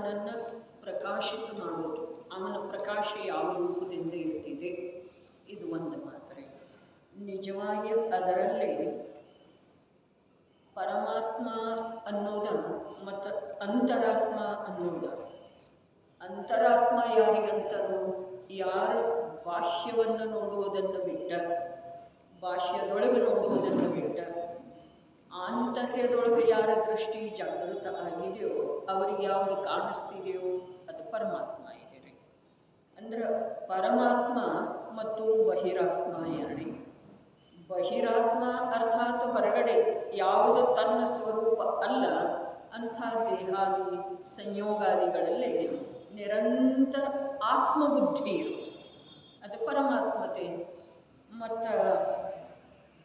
ಅವನನ್ನು ಪ್ರಕಾಶಿತ ಮಾಡೋದು, ಅವನ ಪ್ರಕಾಶ ಯಾವ ರೂಪದಿಂದ ಇರ್ತಿದೆ, ಇದು ಒಂದು ಮಾತ್ರೆ. ನಿಜವಾಗಿ ಅದರಲ್ಲಿ ಪರಮಾತ್ಮ ಅನ್ನೋದ ಮತ್ತು ಅಂತರಾತ್ಮ ಅನ್ನೋದ. ಅಂತರಾತ್ಮ ಯಾರಿಗಂತರು? ಯಾರು ಬಾಹ್ಯವನ್ನು ನೋಡುವುದನ್ನು ಬಿಟ್ಟ, ಬಾಹ್ಯದೊಳಗೆ ನೋಡುವುದನ್ನು ಬಿಟ್ಟ, ಆಂತರ್ಯದೊಳಗೆ ಯಾರ ದೃಷ್ಟಿ ಜಾಗೃತ ಆಗಿದೆಯೋ ಅವರಿಗೆ ಯಾವುದು ಕಾಣಿಸ್ತಿದೆಯೋ ಅದು ಪರಮಾತ್ಮ ಇದೆ. ಅಂದ್ರೆ ಪರಮಾತ್ಮ ಮತ್ತು ಬಹಿರಾತ್ಮ ಎರಡೇ. ಬಹಿರಾತ್ಮ ಅರ್ಥಾತ್ ಹೊರಗಡೆ ಯಾವುದು ತನ್ನ ಸ್ವರೂಪ ಅಲ್ಲ ಅಂಥ ದೇಹಾದಿ ಸಂಯೋಗಾದಿಗಳಲ್ಲಿ ನಿರಂತರ ಆತ್ಮಬುದ್ಧಿ ಇರುವುದು, ಅದು ಪರಮಾತ್ಮತೆ. ಮತ್ತು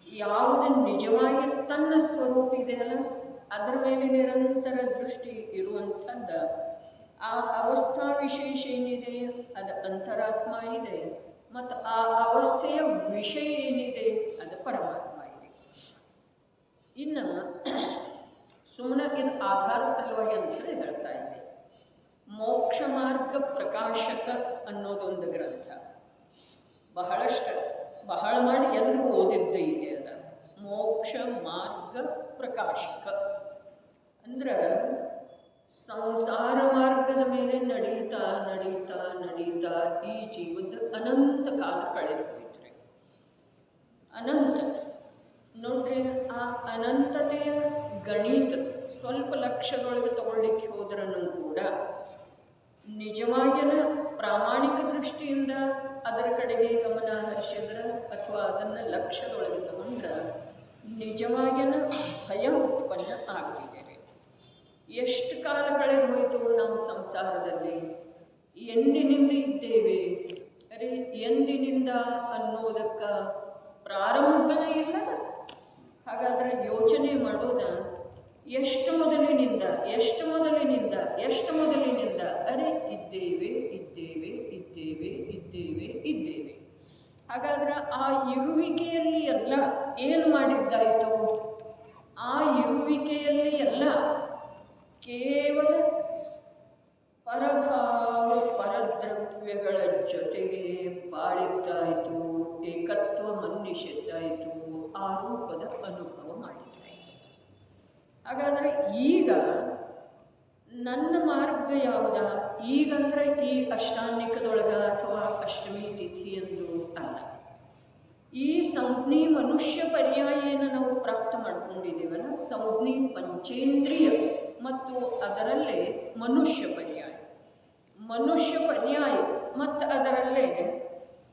ಯಾವುದು ನಿಜವಾಗಿ ತನ್ನ ಸ್ವರೂಪ ಇದೆಯಲ್ಲ ಅದರ ಮೇಲೆ ನಿರಂತರ ದೃಷ್ಟಿ ಇರುವಂಥದ್ದು ಆ ಅವಸ್ಥಾ ವಿಶೇಷ ಏನಿದೆ ಅದು ಅಂತರಾತ್ಮ ಇದೆ. ಮತ್ತು ಆ ಅವಸ್ಥೆಯ ವಿಷಯ ಏನಿದೆ ಅದು ಪರಮಾತ್ಮ ಇದೆ. ಇನ್ನು ಸುಮ್ಮನೆ ಇದು ಆಧಾರ ಸಲುವಾಗಿ ಅಂತೇಳಿ ಹೇಳ್ತಾ ಇದೆ. ಮೋಕ್ಷ ಮಾರ್ಗ ಪ್ರಕಾಶಕ ಅನ್ನೋದೊಂದು ಗ್ರಂಥ ಬಹಳ ಮಾಡಿ ಎಲ್ಲರೂ ಓದಿದ್ದೇ ಇದೆ. ಅದ ಮೋಕ್ಷ ಮಾರ್ಗ ಪ್ರಕಾಶಕ ಅಂದ್ರೆ ಸಂಸಾರ ಮಾರ್ಗದ ಮೇಲೆ ನಡೀತಾ ನಡೀತಾ ನಡೀತಾ ಈ ಜೀವದ ಅನಂತ ಕಾಲ ಕಳೆದು ಹೋಯ್ತ್ರಿ. ಅನಂತ ನೋಡ್ರಿ, ಆ ಅನಂತತೆಯ ಗಣಿತ ಸ್ವಲ್ಪ ಲಕ್ಷದೊಳಗೆ ತಗೊಳ್ಳಿಕ್ಕೆ ಹೋದ್ರೂ ಕೂಡ ನಿಜವಾಗಿನ ಪ್ರಾಮಾಣಿಕ ದೃಷ್ಟಿಯಿಂದ ಅದರ ಕಡೆಗೆ ಗಮನ ಹರಿಸಿದ್ರೆ ಅಥವಾ ಅದನ್ನು ಲಕ್ಷ್ಯದೊಳಗೆ ತಗೊಂಡ್ರೆ ನಿಜವಾಗಿನ ಭಯ ಉತ್ಪನ್ನ ಆಗ್ತಿದೆ. ಎಷ್ಟು ಕಾಲ ಕಳೆದು ಹೋಯಿತು ನಾವು ಸಂಸಾರದಲ್ಲಿ, ಎಂದಿನಿಂದ ಇದ್ದೇವೆ, ಅರೆ ಎಂದಿನಿಂದ ಅನ್ನೋದಕ್ಕೆ ಪ್ರಾರಂಭನೇ ಇಲ್ಲ. ಹಾಗಾದರೆ ಯೋಚನೆ ಮಾಡೋದ ಎಷ್ಟು ಮೊದಲಿನಿಂದ ಅರೆ ಇದ್ದೇವೆ ಇದ್ದೇವೆ ಇದ್ದೇವೆ ಇದ್ದೇವೆ ಇದ್ದೇವೆ. ಹಾಗಾದ್ರೆ ಆ ಇರುವಿಕೆಯಲ್ಲಿ ಎಲ್ಲ ಏನು ಮಾಡಿದ್ದಾಯಿತು? ಆ ಇರುವಿಕೆಯಲ್ಲಿ ಎಲ್ಲ ಕೇವಲ ಪರಭಾವ ಪರದ್ರವ್ಯಗಳ ಜೊತೆಗೆ ಬಾಳಿದ್ದಾಯಿತು, ಏಕತ್ವ ಮನ್ನಿಸಿದ್ದಾಯಿತು, ಆ ರೂಪದ ಅನುಭವ ಮಾಡಿದ್ದಾಯಿತು. ಹಾಗಾದರೆ ಈಗ ನನ್ನ ಮಾರ್ಗ ಯಾವುದ? ಈಗಂದ್ರೆ ಈ ಅಷ್ಟಾನ್ನಿಕದೊಳಗ ಅಥವಾ ಅಷ್ಟಮಿ ತಿಥಿ ಎಂದು ಅಲ್ಲ. ಈ ಸಂಜ್ಞಿ ಮನುಷ್ಯ ಪರ್ಯಾಯನ ನಾವು ಪ್ರಾಪ್ತ ಮಾಡ್ಕೊಂಡಿದ್ದೀವಲ್ಲ, ಸಂಜ್ಞಿ ಪಂಚೇಂದ್ರಿಯ ಮತ್ತು ಅದರಲ್ಲೇ ಮನುಷ್ಯ ಪರ್ಯಾಯ ಮತ್ತು ಅದರಲ್ಲೇ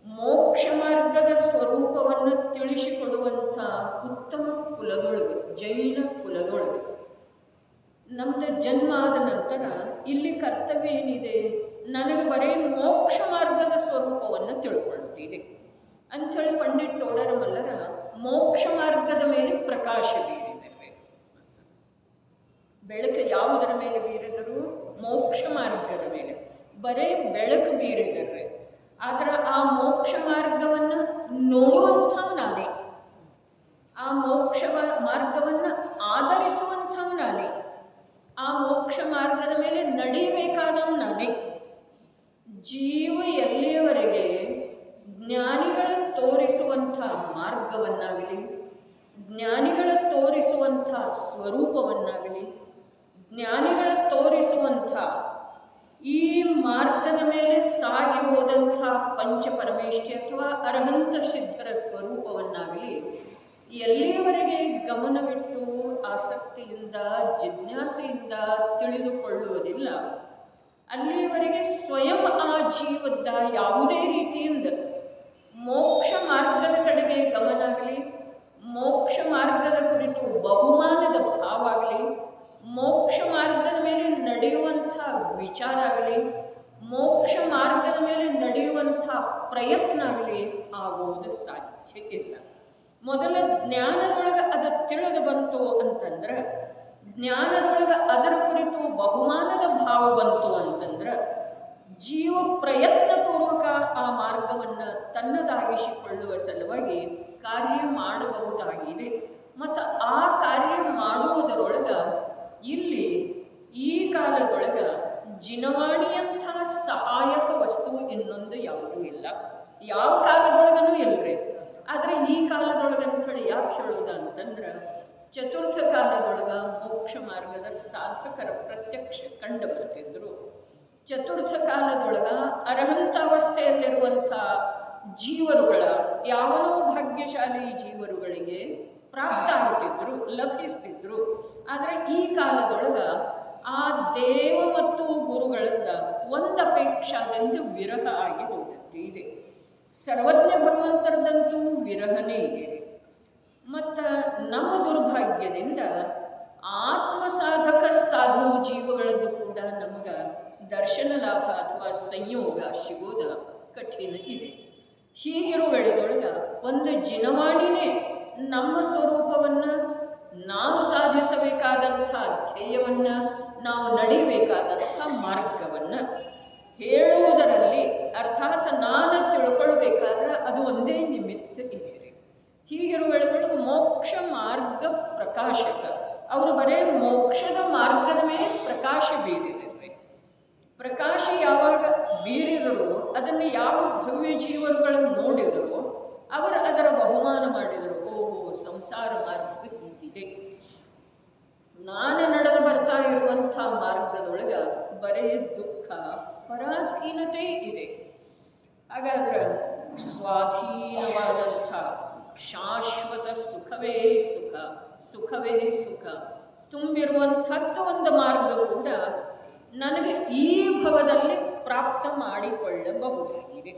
ಮೋಕ್ಷ ಮಾರ್ಗದ ಸ್ವರೂಪವನ್ನು ತಿಳಿಸಿಕೊಡುವಂಥ ಉತ್ತಮ ಕುಲದೊಳಗೆ, ಜೈನ ಕುಲದೊಳಗೆ ನಮ್ಮದು ಜನ್ಮ ಆದ ನಂತರ ಇಲ್ಲಿ ಕರ್ತವ್ಯ ಏನಿದೆ? ನನಗೆ ಬರೀ ಮೋಕ್ಷ ಮಾರ್ಗದ ಸ್ವರೂಪವನ್ನು ತಿಳ್ಕೊಳ್ಳುತ್ತಿದೆ ಅಂಥೇಳಿ ಪಂಡಿತ್ ಟೋಡರ್ ಮಲ್ಲರ ಮೋಕ್ಷ ಮಾರ್ಗದ ಮೇಲೆ ಪ್ರಕಾಶ ಬೀರಿದರು. ಬೆಳಕು ಯಾವುದರ ಮೇಲೆ ಬೀರಿದರು? ಮೋಕ್ಷ ಮಾರ್ಗದ ಮೇಲೆ ಬರೀ ಬೆಳಕು ಬೀರಿದರು. ಆದರೆ ಆ ಮೋಕ್ಷ ಮಾರ್ಗವನ್ನು ನೋಡುವಂಥವು ನಾನೇ, ಆ ಮೋಕ್ಷ ಮಾರ್ಗವನ್ನು ಆಧರಿಸುವಂಥವು ನಾನೇ, ಆ ಮೋಕ್ಷ ಮಾರ್ಗದ ಮೇಲೆ ನಡೀಬೇಕಾದವು ನಾನೇ. ಜೀವ ಎಲ್ಲಿಯವರೆಗೆ ಜ್ಞಾನಿಗಳ ತೋರಿಸುವಂಥ ಮಾರ್ಗವನ್ನಾಗಲಿ, ಜ್ಞಾನಿಗಳ ತೋರಿಸುವಂಥ ಸ್ವರೂಪವನ್ನಾಗಲಿ, ಜ್ಞಾನಿಗಳ ತೋರಿಸುವಂಥ ಈ ಮಾರ್ಗದ ಮೇಲೆ ಸಾಗಿ ಹೋದಂಥ ಪಂಚಪರಮೇಷ್ಠಿ ಅಥವಾ ಅರ್ಹಂತ ಸಿದ್ಧರ ಸ್ವರೂಪವನ್ನಾಗಲಿ ಎಲ್ಲಿಯವರೆಗೆ ಗಮನವಿಟ್ಟು ಆಸಕ್ತಿಯಿಂದ ಜಿಜ್ಞಾಸೆಯಿಂದ ತಿಳಿದುಕೊಳ್ಳುವುದಿಲ್ಲ, ಅಲ್ಲಿಯವರೆಗೆ ಸ್ವಯಂ ಆ ಜೀವದ ಯಾವುದೇ ರೀತಿಯಿಂದ ಮೋಕ್ಷ ಮಾರ್ಗದ ಕಡೆಗೆ ಗಮನ ಆಗಲಿ, ಮೋಕ್ಷ ಮಾರ್ಗದ ಕುರಿತು ಬಹುಮಾನದ ಭಾವ ಆಗಲಿ, ಮೋಕ್ಷ ಮಾರ್ಗದ ಮೇಲೆ ನಡೆಯುವಂಥ ವಿಚಾರ ಆಗಲಿ, ಮೋಕ್ಷ ಮಾರ್ಗದ ಮೇಲೆ ನಡೆಯುವಂಥ ಪ್ರಯತ್ನ ಆಗಲಿ ಆಗುವುದು ಸಾಧ್ಯ ಇಲ್ಲ. ಮೊದಲ ಜ್ಞಾನದೊಳಗೆ ಅದು ತಿಳಿದು ಬಂತು ಅಂತಂದ್ರೆ, ಜ್ಞಾನದೊಳಗೆ ಅದರ ಕುರಿತು ಬಹುಮಾನದ ಭಾವ ಬಂತು ಅಂತಂದ್ರೆ, ಜೀವ ಪ್ರಯತ್ನಪೂರ್ವಕ ಆ ಮಾರ್ಗವನ್ನು ತನ್ನದಾಗಿಸಿಕೊಳ್ಳುವ ಸಲುವಾಗಿ ಕಾರ್ಯ ಮಾಡಬಹುದಾಗಿದೆ. ಮತ್ತು ಆ ಕಾರ್ಯ ಮಾಡುವುದರೊಳಗೆ ಇಲ್ಲಿ ಈ ಕಾಲದೊಳಗೆ ಜಿನವಾಣಿಯಂಥ ಸಹಾಯಕ ವಸ್ತು ಇನ್ನೊಂದು ಯಾವುದೂ ಇಲ್ಲ, ಯಾವ ಕಾಲದೊಳಗನೂ ಇಲ್ಲರಿ. ಆದರೆ ಈ ಕಾಲದೊಳಗಂಥೇಳಿ ಯಾಕೆ ಹೇಳೋದು ಅಂತಂದ್ರೆ, ಚತುರ್ಥ ಕಾಲದೊಳಗೆ ಮೋಕ್ಷ ಮಾರ್ಗದ ಸಾಧಕರ ಪ್ರತ್ಯಕ್ಷ ಕಂಡು ಬರ್ತಿದ್ರು. ಚತುರ್ಥ ಕಾಲದೊಳಗೆ ಅರ್ಹಂತಾವಸ್ಥೆಯಲ್ಲಿರುವಂಥ ಜೀವರುಗಳ ಯಾವನೋ ಭಾಗ್ಯಶಾಲಿ ಜೀವರುಗಳಿಗೆ ಪ್ರಾಪ್ತ ಆಗ್ತಿದ್ರು, ಲಭಿಸ್ತಿದ್ರು. ಆದರೆ ಈ ಕಾಲದೊಳಗೆ ಆ ದೇವ ಮತ್ತು ಗುರುಗಳಿಂದ ಒಂದಪೇಕ್ಷಾದಿಂದ ವಿರಹ ಆಗಿ ಹೋಗುತ್ತಿದೆ. ಸರ್ವಜ್ಞ ಭಗವಂತರದಂತೂ ವಿರಹನೇ ಇದೆ. ಮತ್ತು ನಮ್ಮ ದುರ್ಭಾಗ್ಯದಿಂದ ಆತ್ಮಸಾಧಕ ಸಾಧು ಜೀವಗಳದ್ದು ಕೂಡ ನಮಗೆ ದರ್ಶನ ಲಾಭ ಅಥವಾ ಸಂಯೋಗ ಸಿಗೋದು ಕಠಿಣ ಇದೆ. ಹೀಗಿರುವ ವೇಳೆದೊಳಗೆ ಒಂದು ಜಿನವಾಣಿನೇ ನಮ್ಮ ಸ್ವರೂಪವನ್ನು, ನಾವು ಸಾಧಿಸಬೇಕಾದಂಥ ಧ್ಯೇಯವನ್ನು, ನಾವು ನಡಿಬೇಕಾದಂಥ ಮಾರ್ಗವನ್ನು ಹೇಳುವುದರಲ್ಲಿ, ಅರ್ಥಾತ್ ನಾನು ತಿಳ್ಕೊಳ್ಬೇಕಾದ್ರೆ ಅದು ಒಂದೇ ನಿಮಿತ್ತ ಇದೆ ರೀ. ಹೀಗಿರುವ ವೇಳೆದೊಳಗೆ ಮೋಕ್ಷ ಮಾರ್ಗ ಪ್ರಕಾಶಕ ಅವರು ಬರೇ ಮೋಕ್ಷದ ಮಾರ್ಗದ ಮೇಲೆ ಪ್ರಕಾಶ ಬೀರಿದೆ. ಪ್ರಕಾಶ ಯಾವಾಗ ಬೀರಿದರು, ಅದನ್ನು ಯಾವ ಭವ್ಯ ಜೀವರುಗಳನ್ನು ನೋಡಿದರು, ಅವರು ಅದರ ಬಹುಮಾನ ಮಾಡಿದರು. ಓಹೋ, ಸಂಸಾರ ಮಾರ್ಗ ಹೀಗಿದೆ. ನಾನು ನಡೆದು ಬರ್ತಾ ಇರುವಂಥ ಮಾರ್ಗದೊಳಗೆ ಬರೇ ದುಃಖ, ಪರಾಧೀನತೆ ಇದೆ. ಹಾಗಾದ್ರೆ ಸ್ವಾಧೀನವಾದಂಥ ಶಾಶ್ವತ ಸುಖವೇ ಸುಖ, ಸುಖವೇ ಸುಖ ತುಂಬಿರುವಂಥದ್ದು ಒಂದು ಮಾರ್ಗ ಕೂಡ ನನಗೆ ಈ ಭವದಲ್ಲಿ ಪ್ರಾಪ್ತ ಮಾಡಿಕೊಳ್ಳಬಹುದಾಗಿದೆ.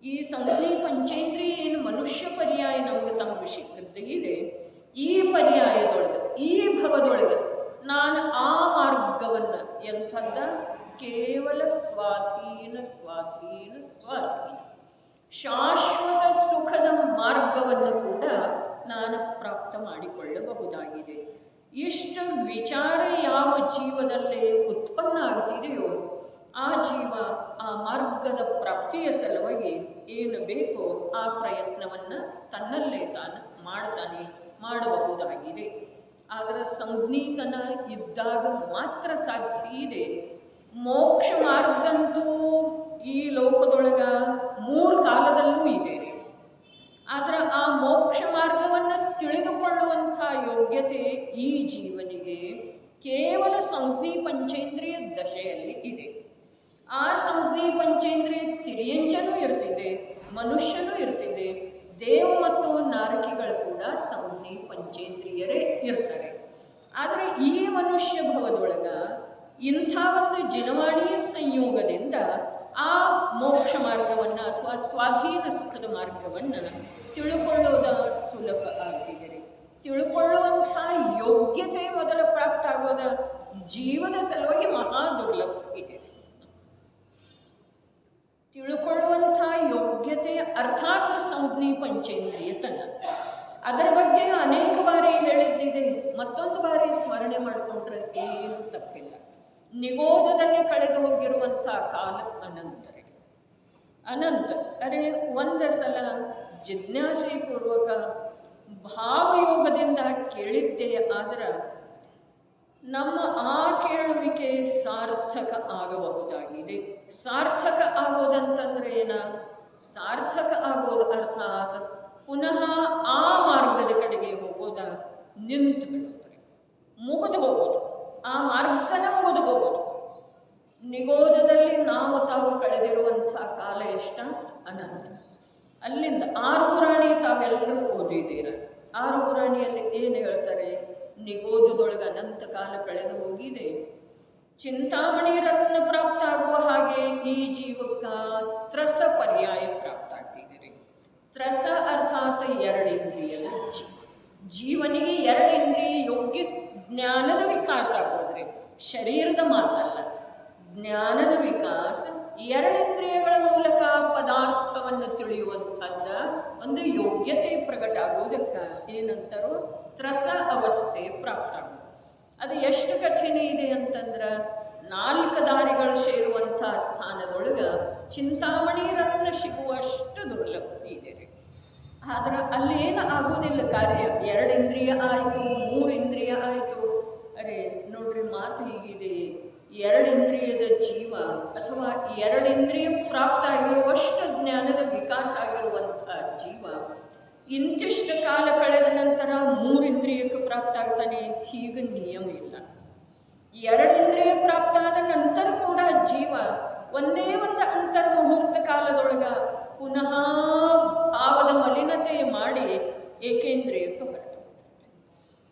ಈ ಸಂಜ್ಞೆ ಪಂಚೇಂದ್ರಿಯ ಏನು ಮನುಷ್ಯ ಪರ್ಯಾಯ ನಮಗೆ ತಮಗೆ ಸಿಕ್ಕದ್ದು ಇದೆ, ಈ ಪರ್ಯಾಯದೊಳಗೆ, ಈ ಭವದೊಳಗೆ ನಾನು ಆ ಮಾರ್ಗವನ್ನು ಎಂಥದ್ದ ಕೇವಲ ಸ್ವಾಧೀನ ಸ್ವಾಧೀನ ಸ್ವಾಧೀನ ಶಾಶ್ವತ ಸುಖದ ಮಾರ್ಗವನ್ನು ಕೂಡ ನಾನು ಪ್ರಾಪ್ತ ಮಾಡಿಕೊಳ್ಳಬಹುದಾಗಿದೆ. ಇಷ್ಟು ವಿಚಾರ ಯಾವ ಜೀವದಲ್ಲೇ ಉತ್ಪನ್ನ ಆಗ್ತಿದೆಯೋ ಆ ಜೀವ ಆ ಮಾರ್ಗದ ಪ್ರಾಪ್ತಿಯ ಸಲುವಾಗಿ ಏನು ಬೇಕೋ ಆ ಪ್ರಯತ್ನವನ್ನು ತನ್ನಲ್ಲೇ ತಾನು ಮಾಡ್ತಾನೆ, ಮಾಡಬಹುದಾಗಿದೆ. ಆದರೆ ಸಂಜ್ಞೀತನ ಇದ್ದಾಗ ಮಾತ್ರ ಸಾಧ್ಯ ಇದೆ. ಮೋಕ್ಷ ಮಾರ್ಗಂತೂ ಈ ಲೋಕದೊಳಗೆ 3 ಕಾಲದಲ್ಲೂ ಇದೆ ರೀ. ಆದರೆ ಆ ಮೋಕ್ಷ ಮಾರ್ಗವನ್ನು ತಿಳಿದುಕೊಳ್ಳುವಂಥ ಯೋಗ್ಯತೆ ಈ ಜೀವನಿಗೆ ಕೇವಲ ಸಂಜ್ಞೆ ಪಂಚೇಂದ್ರಿಯ ದಶೆಯಲ್ಲಿ ಇದೆ. ಆ ಸಂಜ್ಞೆ ಪಂಚೇಂದ್ರಿಯ ತಿರಿಯಂಚನೂ ಇರ್ತಿದೆ, ಮನುಷ್ಯನೂ ಇರ್ತಿದೆ, ದೇವ ಮತ್ತು ನಾರಕಿಗಳು ಕೂಡ ಸಂಜ್ಞೆ ಪಂಚೇಂದ್ರಿಯರೇ ಇರ್ತಾರೆ. ಆದರೆ ಈ ಮನುಷ್ಯ ಭವದೊಳಗೆ ಇಂಥ ಒಂದು ಜಿನವಾಣಿ ಸಂಯೋಗದಿಂದ ಆ ಮೋಕ್ಷ ಮಾರ್ಗವನ್ನು ಅಥವಾ ಸ್ವಾಧೀನ ಸುಖದ ಮಾರ್ಗವನ್ನು ತಿಳ್ಕೊಳ್ಳೋದು ಸುಲಭ ಆಗ್ತಿದೆ. ತಿಳ್ಕೊಳ್ಳುವಂಥ ಯೋಗ್ಯತೆ ಮೊದಲು ಪ್ರಾಪ್ತ ಆಗೋದ ಜೀವನ ಸಲುವಾಗಿ ಮಹಾ ದುರ್ಲಭ ಇದೆ. ತಿಳ್ಕೊಳ್ಳುವಂಥ ಯೋಗ್ಯತೆ ಅರ್ಥಾತ್ ಸಂಜ್ಞೆ ಪಂಚೇಂದ್ರಿಯತನ. ಅದರ ಬಗ್ಗೆ ಅನೇಕ ಬಾರಿ ಹೇಳಿದ್ದಿದೆ, ಮತ್ತೊಂದು ಬಾರಿ ಸ್ಮರಣೆ ಮಾಡಿಕೊಂಡ್ರೆ ಏನು ತಪ್ಪಿಲ್ಲ. ನಿಗೋಧದಲ್ಲಿ ಕಳೆದು ಹೋಗಿರುವಂಥ ಕಾಲ ಅನಂತರೇ ಅನಂತ. ಅರೆ ಒಂದು ಸಲ ಜಿಜ್ಞಾಸೆಪೂರ್ವಕ ಭಾವಯೋಗದಿಂದ ಕೇಳಿದ್ದೆ, ಆದರೆ ನಮ್ಮ ಆ ಕೇಳುವಿಕೆ ಸಾರ್ಥಕ ಆಗಬಹುದಾಗಿದೆ. ಸಾರ್ಥಕ ಆಗೋದಂತಂದ್ರೆ ಏನ? ಸಾರ್ಥಕ ಆಗೋದು ಅರ್ಥಾತ್ ಪುನಃ ಆ ಮಾರ್ಗದ ಕಡೆಗೆ ಹೋಗೋದ ನಿಂತು ಬಿಡುತ್ತಾರೆ, ಮುಗಿದು ಹೋಗೋದು, ಆ ಮಾರ್ಗನ ಮುಗಿದು ಹೋಗೋದು. ನಿಗೋಧದಲ್ಲಿ ನಾವು ತಾವು ಕಳೆದಿರುವಂಥ ಕಾಲ ಎಷ್ಟ? ಅನಂತ. ಅಲ್ಲಿಂದ 6 ಪುರಾಣಿ ತಾವೆಲ್ಲರೂ ಓದಿದ್ದೀರ. 6 ಪುರಾಣಿಯಲ್ಲಿ ಏನು ಹೇಳ್ತಾರೆ? ನಿಗೋಧದೊಳಗೆ ಅನಂತ ಕಾಲ ಕಳೆದು ಹೋಗಿದೆ, ಚಿಂತಾಮಣಿ ರತ್ನ ಪ್ರಾಪ್ತ ಆಗುವ ಹಾಗೆ ಈ ಜೀವಕ್ಕ ತ್ರಸ ಪರ್ಯಾಯ ಪ್ರಾಪ್ತ ಆಗ್ತಿದೆ. ತ್ರಸ ಅರ್ಥಾತ್ 2 ಇಂದ್ರಿಯದ ಜೀವನಿಗೆ 2 ಇಂದ್ರಿಯ ಯೋಗ್ಯ ಜ್ಞಾನದ ವಿಕಾಸ ಆಗೋದ್ರೆ, ಶರೀರದ ಮಾತಲ್ಲ, ಜ್ಞಾನದ ವಿಕಾಸ 2 ಇಂದ್ರಿಯಗಳ ಮೂಲಕ ಪದಾರ್ಥವನ್ನು ತಿಳಿಯುವಂಥದ್ದ ಒಂದು ಯೋಗ್ಯತೆ ಪ್ರಕಟ ಆಗೋದಕ್ಕೆ ಏನಂತಾರೋ ತ್ರಸ ಅವಸ್ಥೆ ಪ್ರಾಪ್ತ ಆಗೋದು. ಅದು ಎಷ್ಟು ಕಠಿಣ ಇದೆ ಅಂತಂದ್ರೆ 4 ದಾರಿಗಳು ಸೇರುವಂಥ ಸ್ಥಾನದೊಳಗೆ ಚಿಂತಾಮಣಿ ರತ್ನ ಸಿಗುವಷ್ಟು ದುರ್ಲಭ ಇದೆ ರೀ. ಆದ್ರೆ ಅಲ್ಲೇನು ಆಗೋದಿಲ್ಲ ಕಾರ್ಯ. 2 ಇಂದ್ರಿಯ ಆಯಿತು, 3 ಇಂದ್ರಿಯ ಆಯಿತು. ಅರೆ ನೋಡ್ರಿ, ಮಾತು ಹೀಗಿದೆ, ಎರಡಿಂದ್ರಿಯದ ಜೀವ ಅಥವಾ ಎರಡಿಂದ್ರಿಯ ಪ್ರಾಪ್ತ ಆಗಿರುವಷ್ಟು ಜ್ಞಾನದ ವಿಕಾಸ ಆಗಿರುವಂಥ ಜೀವ ಇಂತಿಷ್ಟು ಕಾಲ ಕಳೆದ ನಂತರ ಮೂರಿಂದ್ರಿಯಕ್ಕೆ ಪ್ರಾಪ್ತ ಆಗ್ತಾನೆ, ಹೀಗೆ ನಿಯಮ ಇಲ್ಲ. ಎರಡಿಂದ್ರಿಯ ಪ್ರಾಪ್ತ ಆದ ನಂತರ ಕೂಡ ಜೀವ ಒಂದೇ ಒಂದು ಅಂತರ್ಮುಹೂರ್ತ ಕಾಲದೊಳಗ ಪುನಃ ಭಾವದ ಮಲಿನತೆ ಮಾಡಿ ಏಕೇಂದ್ರಿಯಕ್ಕೆ ಹೊರಟು,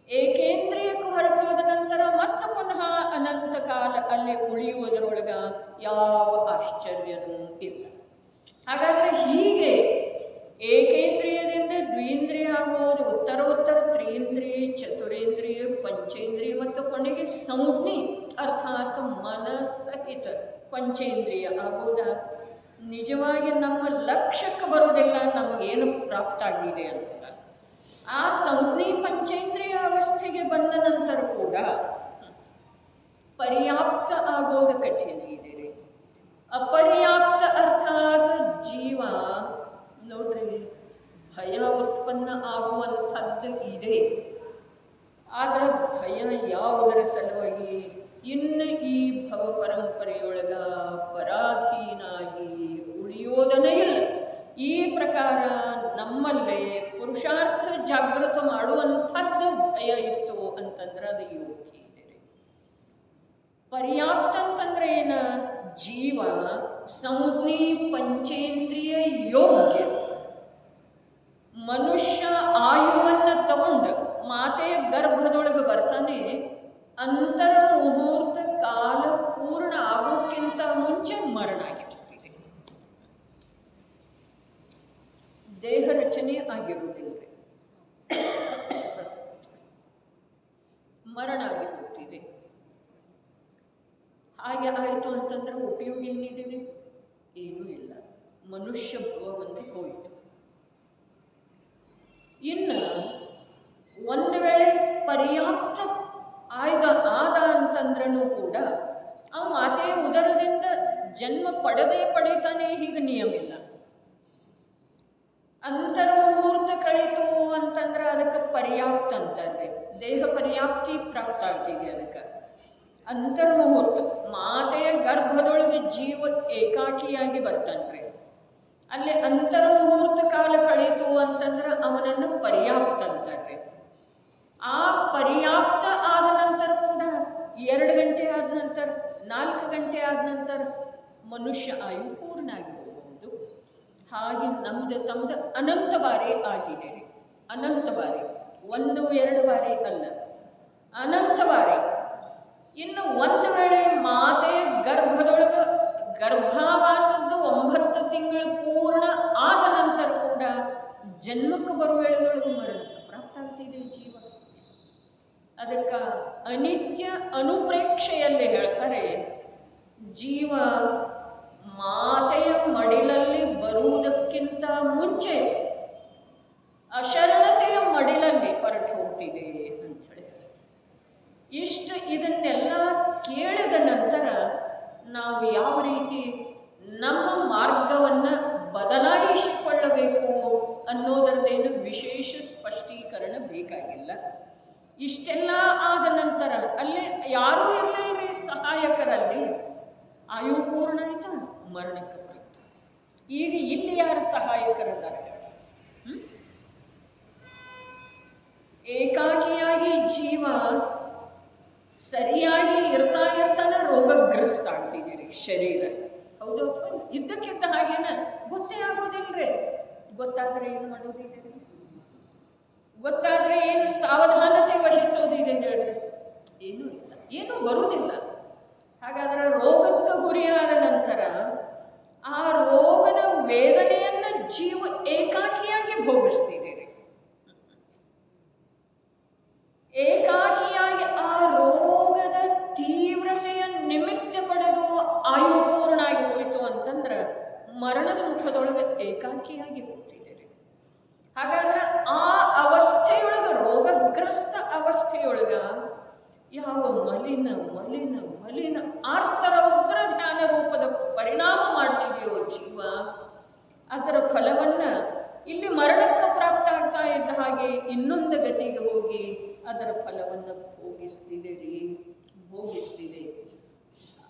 ಏಕೇಂದ್ರಿಯಕ್ಕೆ ಹೊರಟೋದ ನಂತರ ಮತ್ತೆ ಪುನಃ ಅನಂತ ಕಾಲ ಅಲ್ಲಿ ಉಳಿಯುವುದರೊಳಗ ಯಾವ ಆಶ್ಚರ್ಯನೂ ಇಲ್ಲ. ಹಾಗಾದರೆ ಹೀಗೆ ಏಕೇಂದ್ರಿಯದಿಂದ ದ್ವೀಂದ್ರಿಯ ಆಗುವುದು, ಉತ್ತರೋತ್ತರ ತ್ರೀಂದ್ರಿಯ, ಚತುರೇಂದ್ರಿಯ, ಪಂಚೇಂದ್ರಿಯ ಮತ್ತು ಕೊನೆಗೆ ಸಂಜ್ಞಿ ಅರ್ಥಾತ್ ಮನಸ್ಸಹಿತ ಪಂಚೇಂದ್ರಿಯ ಆಗುವುದ ನಿಜವಾಗಿ ನಮ್ಮ ಲಕ್ಷ್ಯಕ್ಕೆ ಬರುವುದಿಲ್ಲ ನಮಗೇನು ಪ್ರಾಪ್ತ ಆಗಿದೆ ಅಂತ. ಆ ಸಂಜ್ಞಿ ಪಂಚೇಂದ್ರಿಯ ಅವಸ್ಥೆಗೆ ಬಂದ ನಂತರ ಕೂಡ ಪರ್ಯಾಪ್ತ ಆಗೋದು ಕಠಿಣ ಇದೆ. ಅಪರ್ಯಾಪ್ತ ಅರ್ಥಾತ್ ಜೀವ ನೋಡ್ರಿ ಭಯ ಉತ್ಪನ್ನ ಆಗುವಂಥದ್ದು ಇದೆ. ಆದರೆ ಭಯ ಯಾವುದರ ಸಲುವಾಗಿ? ಇನ್ನು ಈ ಭವ ಪರಂಪರೆಯೊಳಗ ಪರಾಧೀನಾಗಿ ಉಳಿಯೋದನೇ ಇಲ್ಲ. ಈ ಪ್ರಕಾರ ನಮ್ಮಲ್ಲೇ ಪುರುಷಾರ್ಥ ಜಾಗೃತ ಮಾಡುವಂಥದ್ದು ಭಯ ಇತ್ತು ಅಂತಂದ್ರೆ ಅದು ಯೋಗ್ಯ ಇದೆ. ಪರ್ಯಾಪ್ತ ಅಂತಂದ್ರೆ ಏನ? ಜೀವ ಸಂಜ್ಞಿ ಪಂಚೇಂದ್ರಿಯ ಯೋಗ್ಯ ಮನುಷ್ಯ ಆಯುವನ್ನು ತಗೊಂಡು ಮಾತೆಯ ಗರ್ಭದೊಳಗೆ ಬರ್ತಾನೆ. ಅಂತರ ಮುಹೂರ್ತ ಕಾಲ ಪೂರ್ಣ ಆಗೋಕ್ಕಿಂತ ಮುಂಚೆ ಮರಣ ಆಗಿರುತ್ತಿದೆ. ದೇಹ ರಚನೆ ಆಗಿರುವುದಿಲ್ಲ, ಮರಣ ಆಗಿರುತ್ತಿದೆ. ಹಾಗೆ ಆಯಿತು ಅಂತಂದ್ರೆ ಉಪಯೋಗ ಏನಿದೆ? ಏನೂ ಇಲ್ಲ. ಮನುಷ್ಯ ಭವವಂತೆ ಹೋಯಿತು. ಇನ್ನು ಒಂದು ವೇಳೆ ಪರ್ಯಾಪ್ತ ಆದ ಅಂತಂದ್ರೂ ಕೂಡ ಅವ ಮಾತೆಯ ಉದರದಿಂದ ಜನ್ಮ ಪಡೀತಾನೆ, ಹೀಗೆ ನಿಯಮ ಇಲ್ಲ. ಅಂತರ್ಮುಹೂರ್ತ ಕಳೀತು ಅಂತಂದ್ರೆ ಅದಕ್ಕೆ ಪರ್ಯಾಪ್ತ ಅಂತಾರೆ. ದೇಹ ಪರ್ಯಾಪ್ತಿ ಪ್ರಾಪ್ತ ಆಗ್ತಿದೆ. ಅದಕ್ಕೆ ಅಂತರ್ಮುಹೂರ್ತ ಮಾತೆಯ ಗರ್ಭದೊಳಗೆ ಜೀವ ಏಕಾಕಿಯಾಗಿ ಬರ್ತಾನ್ರಿ. ಅಲ್ಲಿ ಅಂತರ್ಮುಹೂರ್ತ ಕಾಲ ಕಳೀತು ಅಂತಂದ್ರೆ ಅವನನ್ನು ಪರ್ಯಾಪ್ತ ಅಂತಾರೆ. ಆ ಪರ್ಯಾಪ್ತ ಆದ ನಂತರ ಕೂಡ 2 ಗಂಟೆ ಆದ ನಂತರ 4 ಗಂಟೆ ಆದ ನಂತರ ಮನುಷ್ಯ ಆಯು ಪೂರ್ಣ ಆಗಿರಬಹುದು. ಹಾಗೆ ತಮ್ಮದು ಅನಂತ ಬಾರಿ ಆಗಿದೆ. ಅನಂತ ಬಾರಿ, 1-2 ಬಾರಿ ಅಲ್ಲ, ಅನಂತ ಬಾರಿ. ಇನ್ನು ಒಂದು ವೇಳೆ ಮಾತೆಯ ಗರ್ಭದೊಳಗೆ ಗರ್ಭಾವಾಸದ್ದು 9 ತಿಂಗಳು ಪೂರ್ಣ ಆದ ನಂತರ ಕೂಡ ಜನ್ಮಕ್ಕೆ ಬರುವ ವೇಳೆದೊಳಗೆ ಮರಣಕ್ಕೆ ಪ್ರಾಪ್ತ ಆಗ್ತಿದೆ ಜೀವ. ಅದಕ್ಕೆ ಅನಿತ್ಯ ಅನುಪ್ರೇಕ್ಷೆಯಲ್ಲಿ ಹೇಳ್ತಾರೆ, ಜೀವ ಮಾತೆಯ ಮಡಿಲಲ್ಲಿ ಬರುವುದಕ್ಕಿಂತ ಮುಂಚೆ ಅಶರಣತೆಯ ಮಡಿಲಲ್ಲಿ ಹೊರಟು ಹೋಗ್ತಿದೆ ಅಂಥೇಳಿ. ಇದನ್ನೆಲ್ಲ ಕೇಳಿದ ನಂತರ ನಾವು ಯಾವ ರೀತಿ ನಮ್ಮ ಮಾರ್ಗವನ್ನು ಬದಲಾಯಿಸಿಕೊಳ್ಳಬೇಕು ಅನ್ನೋದರದೇನು ವಿಶೇಷ ಸ್ಪಷ್ಟೀಕರಣ ಬೇಕಾಗಿಲ್ಲ. ಇಷ್ಟೆಲ್ಲ ಆದ ನಂತರ ಅಲ್ಲಿ ಯಾರೂ ಇರಲಿಲ್ಲರಿ ಸಹಾಯಕರಲ್ಲಿ. ಆಯು ಪೂರ್ಣ ಆಯ್ತಾ, ಮರಣಕ್ಕೆ ಪ್ರಾಪ್ತ. ಈಗ ಇಲ್ಲಿ ಯಾರು ಸಹಾಯಕರದಾರ? ಏಕಾಕಿಯಾಗಿ ಜೀವ ಸರಿಯಾಗಿ ಇರ್ತಾನೆ ರೋಗಗ್ರಸ್ತ ಆಗ್ತಿದ್ದೀರಿ ಶರೀರ. ಹೌದು, ಇದ್ದಕ್ಕಿದ್ದ ಹಾಗೇನ ಗೊತ್ತೇ ಆಗೋದಿಲ್ರಿ. ಗೊತ್ತಾದ್ರೆ ಏನು ಮಾಡೋದಿದೆ? ಗೊತ್ತಾದ್ರೆ ಏನು ಸಾವಧಾನತೆ ವಹಿಸೋದಿದೆ ಹೇಳ್ರಿ? ಏನೂ ಇಲ್ಲ, ಏನೂ ಬರುವುದಿಲ್ಲ. ಹಾಗಾದ್ರೆ ರೋಗಕ್ಕೆ ಗುರಿಯಾದ ನಂತರ ಆ ರೋಗದ ವೇದನೆಯನ್ನು ಜೀವ ಏಕಾಕಿಯಾಗಿ ಭೋಗಿಸ್ತಿದ್ದೀರಿ. ಏಕಾಕಿಯಾಗಿ ಆ ರೋಗದ ತೀವ್ರತೆಯ ನಿಮಿತ್ತ ಪಡೆದು ಆಯು ಪೂರ್ಣ ಆಗಿ ಹೋಯಿತು ಅಂತಂದ್ರೆ ಮರಣದ ಮುಖದೊಳಗೆ ಏಕಾಕಿಯಾಗಿ ಹೋಗ್ತಿದ್ದೀರಿ. ಹಾಗಾದ್ರೆ ಆ ಅವಸ್ಥೆಯೊಳಗ, ರೋಗಗ್ರಸ್ತ ಅವಸ್ಥೆಯೊಳಗ ಯಾವ ಮಲಿನ ಮಲಿನ ಮಲಿನ ಆರ್ತರೌದ್ರ ಧ್ಯಾನ ರೂಪದ ಪರಿಣಾಮ ಮಾಡ್ತಿದೆಯೋ ಜೀವ, ಅದರ ಫಲವನ್ನು ಇಲ್ಲಿ ಮರಣಕ್ಕೆ ಪ್ರಾಪ್ತ ಆಗ್ತಾ ಇದ್ದ ಹಾಗೆ ಇನ್ನೊಂದು ಗತಿಗೆ ಹೋಗಿ ಅದರ ಫಲವನ್ನು ಭೋಗಿಸ್ತಿದೆ.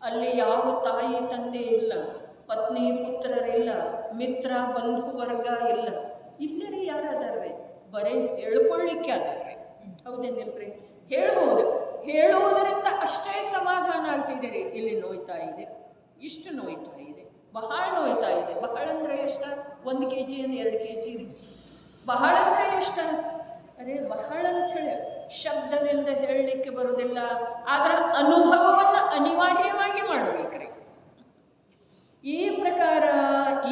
ಅಲ್ಲಿ ಯಾವ ತಾಯಿ ತಂದೆ ಇಲ್ಲ, ಪತ್ನಿ ಪುತ್ರರಿಲ್ಲ, ಮಿತ್ರ ಬಂಧು ವರ್ಗ ಇಲ್ಲ. ಇಲ್ಲರಿ ಯಾರದಾರ್ರಿ? ಬರೀ ಹೇಳ್ಕೊಳ್ಳಿಕ್ಕೆ ಅದಾರ್ರಿ. ಹೌದೇನಿಲ್ರಿ? ಹೇಳ್ಬೋದು. ಹೇಳುವುದರಿಂದ ಅಷ್ಟೇ ಸಮಾಧಾನ ಆಗ್ತಿದ್ದೀರಿ. ಇಲ್ಲಿ ನೋಯ್ತಾ ಇದೆ, ಇಷ್ಟು ನೋಯ್ತಾ ಇದೆ, ಬಹಳ ನೋಯ್ತಾ ಇದೆ. ಬಹಳ ಅಂದರೆ ಎಷ್ಟ? 1 kg ಏನು 2 kg? ಬಹಳ ಅಂದರೆ ಎಷ್ಟ? ಅರೆ ಬಹಳ ಅಂಥೇಳಿ ಶಬ್ದದಿಂದ ಹೇಳಲಿಕ್ಕೆ ಬರುವುದಿಲ್ಲ. ಅದರ ಅನುಭವವನ್ನು ಅನಿವಾರ್ಯವಾಗಿ ಮಾಡಬೇಕ್ರಿ. ಈ ಪ್ರಕಾರ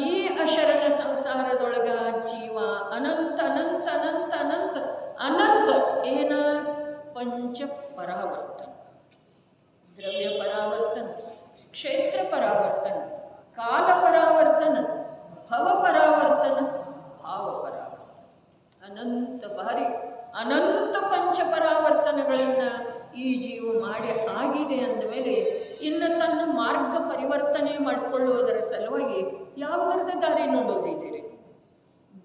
ಈ ಅಶರಣ ಸಂಸಾರದೊಳಗ ಜೀವ ಅನಂತ ಅನಂತ ಅನಂತ ಅನಂತ ಅನಂತ ಏನ ಪಂಚ ಪರಾವರ್ತನ, ದ್ರವ್ಯ ಪರಾವರ್ತನ, ಕ್ಷೇತ್ರ ಪರಾವರ್ತನ, ಕಾಲ ಪರಾವರ್ತನ, ಭವ ಪರಾವರ್ತನ, ಭಾವ ಪರಾವರ್ತನ, ಅನಂತ ಬಾರಿ ಅನಂತ ಪಂಚ ಪರಾವರ್ತನಗಳನ್ನು ಈ ಜೀವ ಮಾಡಿ ಆಗಿದೆ ಅಂದಮೇಲೆ ಇನ್ನು ತನ್ನ ಮಾರ್ಗ ಪರಿವರ್ತನೆ ಮಾಡಿಕೊಳ್ಳುವುದರ ಸಲುವಾಗಿ ಯಾವುದರದ ದಾರಿ ನೋಡೋದಿದ್ದೀರಿ?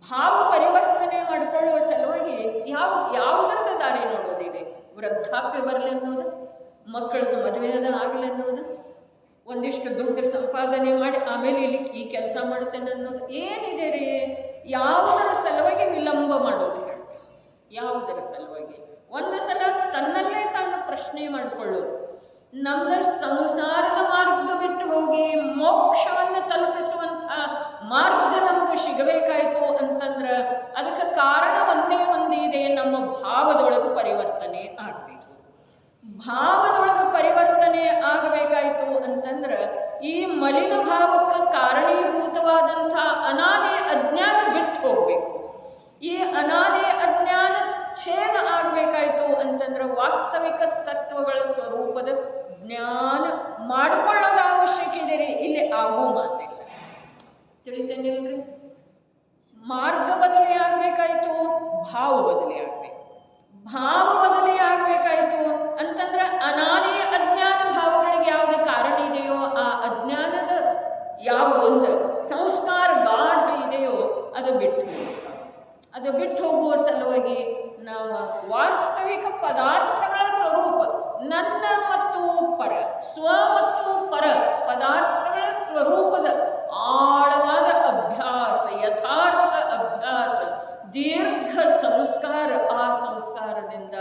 ಭಾವ ಪರಿವರ್ತನೆ ಮಾಡಿಕೊಳ್ಳುವ ಸಲುವಾಗಿ ಯಾವುದರದ ದಾರಿ ನೋಡೋದಿದೆ? ವೃದ್ಧಾಪ್ಯ ಬರಲಿ ಅನ್ನೋದು, ಮಕ್ಕಳದ್ದು ಮದುವೆಯಾದ ಆಗಲಿ ಅನ್ನೋದು, ಒಂದಿಷ್ಟು ದುಡ್ಡು ಸಂಪಾದನೆ ಮಾಡಿ ಆಮೇಲೆ ಇಲ್ಲಿ ಈ ಕೆಲಸ ಮಾಡ್ತೇನೆ ಅನ್ನೋದು ಏನಿದೆ ರೀ? ಯಾವುದರ ಸಲುವಾಗಿ ವಿಳಂಬ ಮಾಡೋದು ಹೇಳಿ? ಯಾವುದರ ಸಲುವಾಗಿ? ಒಂದು ಸಲ ತನ್ನಲ್ಲೇ ತಾನು ಪ್ರಶ್ನೆ ಮಾಡಿಕೊಳ್ಳೋದು. ನಮ್ದು ಸಂಸಾರದ ಮಾರ್ಗ ಬಿಟ್ಟು ಹೋಗಿ ಮೋಕ್ಷವನ್ನು ತಲುಪಿಸುವಂಥ ಮಾರ್ಗ ನಮಗೆ ಸಿಗಬೇಕಾಯಿತು ಅಂತಂದ್ರೆ ಅದಕ್ಕೆ ಕಾರಣ ಒಂದೇ ಇದೆ, ನಮ್ಮ ಭಾವದೊಳಗೆ ಪರಿವರ್ತನೆ ಆಗಬೇಕು. ಭಾವದೊಳಗೆ ಪರಿವರ್ತನೆ ಆಗಬೇಕಾಯಿತು ಅಂತಂದ್ರೆ ಈ ಮಲಿನ ಭಾವಕ್ಕೆ ಕಾರಣೀಭೂತವಾದಂಥ ಅನಾದಿ ಅಜ್ಞಾನ ಬಿಟ್ಟು ಹೋಗಬೇಕು. ಈ ಅನಾದಿ ಅಜ್ಞಾನ ಛೇದ ಆಗಬೇಕಾಯಿತು ಅಂತಂದ್ರೆ ವಾಸ್ತವಿಕ ತತ್ವಗಳ ಸ್ವರೂಪದ ಜ್ಞಾನ ಮಾಡಿಕೊಳ್ಳೋದ ಅವಶ್ಯಕ ಇದೆ ರೀ. ಇಲ್ಲಿ ಆಗೋ ಮಾತಿಲ್ಲ. ತಿಳಿತೇನಿಲ್ರಿ? ಮಾರ್ಗ ಬದಲಿ ಆಗಬೇಕಾಯಿತು, ಭಾವ ಬದಲಿ ಆಗಬೇಕು. ಭಾವ ಬದಲಿ ಆಗಬೇಕಾಯಿತು ಅಂತಂದ್ರೆ ಅನಾದಿ ಅಜ್ಞಾನ ಭಾವಗಳಿಗೆ ಯಾವುದು ಕಾರಣ ಇದೆಯೋ ಆ ಅಜ್ಞಾನದ ಯಾವ ಒಂದು ಸಂಸ್ಕಾರ ಗಾಢ ಇದೆಯೋ ಅದು ಬಿಟ್ಟು ಅದು ಬಿಟ್ಟು ಹೋಗುವ ಸಲುವಾಗಿ ನಾವು ವಾಸ್ತವಿಕ ಪದಾರ್ಥಗಳ ಸ್ವರೂಪ ನನ್ನ ಮತ್ತು ಪರ, ಸ್ವ ಮತ್ತು ಪರ ಪದಾರ್ಥಗಳ ಸ್ವರೂಪದ ಆಳವಾದ ಅಭ್ಯಾಸ, ಯಥಾರ್ಥ ಅಭ್ಯಾಸ, ದೀರ್ಘ ಸಂಸ್ಕಾರ, ಆ ಸಂಸ್ಕಾರದಿಂದ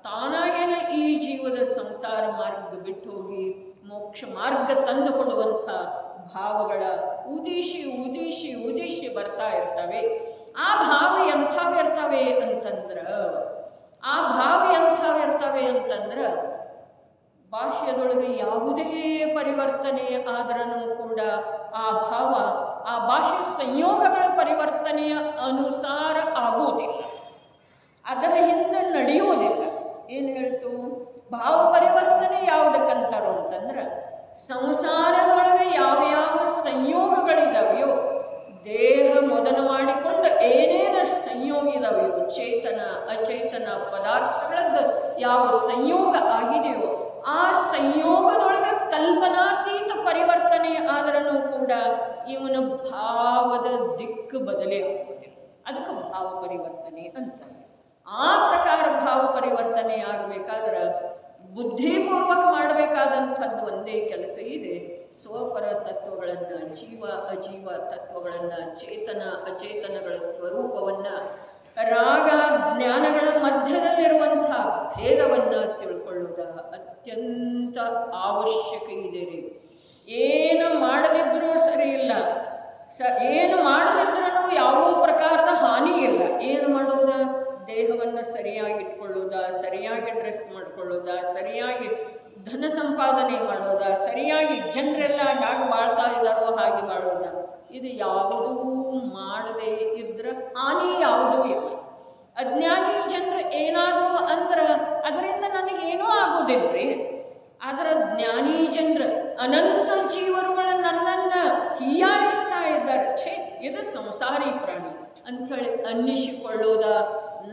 ತಾನಾಗೇನೆ ಈ ಜೀವದ ಸಂಸಾರ ಮಾರ್ಗ ಬಿಟ್ಟು ಹೋಗಿ ಮೋಕ್ಷ ಮಾರ್ಗ ತಂದು ಕೊಡುವಂಥ ಭಾವಗಳ ಉದಿಶಿ ಉದಿಶಿ ಉದಿಶಿ ಬರ್ತಾ ಇರ್ತವೆ. ಆ ಭಾವ ಎಂಥವಿರ್ತವೆ ಅಂತಂದ್ರೆ ಭಾಷ್ಯದೊಳಗೆ ಯಾವುದೇ ಪರಿವರ್ತನೆ ಆದ್ರೂ ಕೂಡ ಆ ಭಾವ ಆ ಭಾಷೆ ಸಂಯೋಗಗಳ ಪರಿವರ್ತನೆಯ ಅನುಸಾರ ಆಗುವುದಿಲ್ಲ, ಅದರ ಹಿಂದೆ ನಡೆಯುವುದಿಲ್ಲ. ಏನು ಹೇಳ್ತು? ಭಾವ ಪರಿವರ್ತನೆ ಯಾವುದಕ್ಕಂತಾರೋ ಅಂತಂದ್ರೆ ಸಂಸಾರದೊಳಗೆ ಯಾವ್ಯಾವ ಸಂಯೋಗಗಳಿದಾವೆಯೋ ದೇಹ ಮೊದಲು ಮಾಡಿಕೊಂಡು ಏನೇನು ಸಂಯೋಗ ಇದಾವೆಯೋ ಚೇತನ ಅಚೇತನ ಪದಾರ್ಥಗಳದ್ದು ಯಾವ ಸಂಯೋಗ ಆಗಿದೆಯೋ ಆ ಸಂಯೋಗದೊಳಗೆ ಕಲ್ಪನಾತೀತ ಪರಿವರ್ತನೆ ಆದ್ರೂ ಕೂಡ ಇವನ ಭಾವದ ದಿಕ್ಕು ಬದಲೇ ಆಗುವುದಿಲ್ಲ. ಅದಕ್ಕೆ ಭಾವ ಪರಿವರ್ತನೆ ಅಂತ. ಆ ಪ್ರಕಾರ ಭಾವ ಪರಿವರ್ತನೆ ಆಗಬೇಕಾದ್ರೆ ಬುದ್ಧಿಪೂರ್ವಕ ಮಾಡಬೇಕಾದಂಥದ್ದು ಒಂದೇ ಕೆಲಸ ಇದೆ. ಸ್ವಪರ ತತ್ವಗಳನ್ನು, ಜೀವ ಅಜೀವ ತತ್ವಗಳನ್ನು, ಚೇತನ ಅಚೇತನಗಳ ಸ್ವರೂಪವನ್ನು, ರಾಗ ಜ್ಞಾನಗಳ ಮಧ್ಯದಲ್ಲಿರುವಂಥ ಭೇದವನ್ನು ತಿಳ್ಕೊಳ್ಳುವುದು ಅತ್ಯಂತ ಅವಶ್ಯಕ ಇದೆ ರೀ. ಏನು ಮಾಡದಿದ್ರೂ ಸರಿ ಇಲ್ಲ, ಏನು ಮಾಡದಿದ್ರೂ ಯಾವ ಪ್ರಕಾರದ ಹಾನಿ ಇಲ್ಲ. ಏನು ಮಾಡೋದು? ದೇಹವನ್ನು ಸರಿಯಾಗಿ ಇಟ್ಕೊಳ್ಳೋದ, ಸರಿಯಾಗಿ ಡ್ರೆಸ್ ಮಾಡ್ಕೊಳ್ಳೋದ, ಸರಿಯಾಗಿ ಧನ ಸಂಪಾದನೆ ಮಾಡೋದ, ಸರಿಯಾಗಿ ಜನರೆಲ್ಲ ಹೇಗೆ ಬಾಳ್ತಾ ಇದ್ದಾರೋ ಹಾಗೆ ಬಾಳೋದ. ಇದು ಯಾವುದೂ ಮಾಡದೇ ಇದ್ರೆ ಹಾನಿ ಯಾವುದೂ ಇಲ್ಲ. ಅಜ್ಞಾನಿ ಜನರು ಏನಾದರೂ ಅಂದ್ರೆ ಅದರಿಂದ ನನಗೇನೂ ಆಗೋದಿಲ್ರಿ. ಆದರೆ ಜ್ಞಾನಿ ಜನರು ಅನಂತ ಜೀವರುಗಳು ನನ್ನನ್ನು ಹೀಯಾಳಿಸ್ತಾ ಇದ್ದಾರೆ, ಛೇ ಇದು ಸಂಸಾರಿ ಪ್ರಾಣಿ ಅಂಥೇಳಿ ಅನ್ನಿಸಿಕೊಳ್ಳೋದ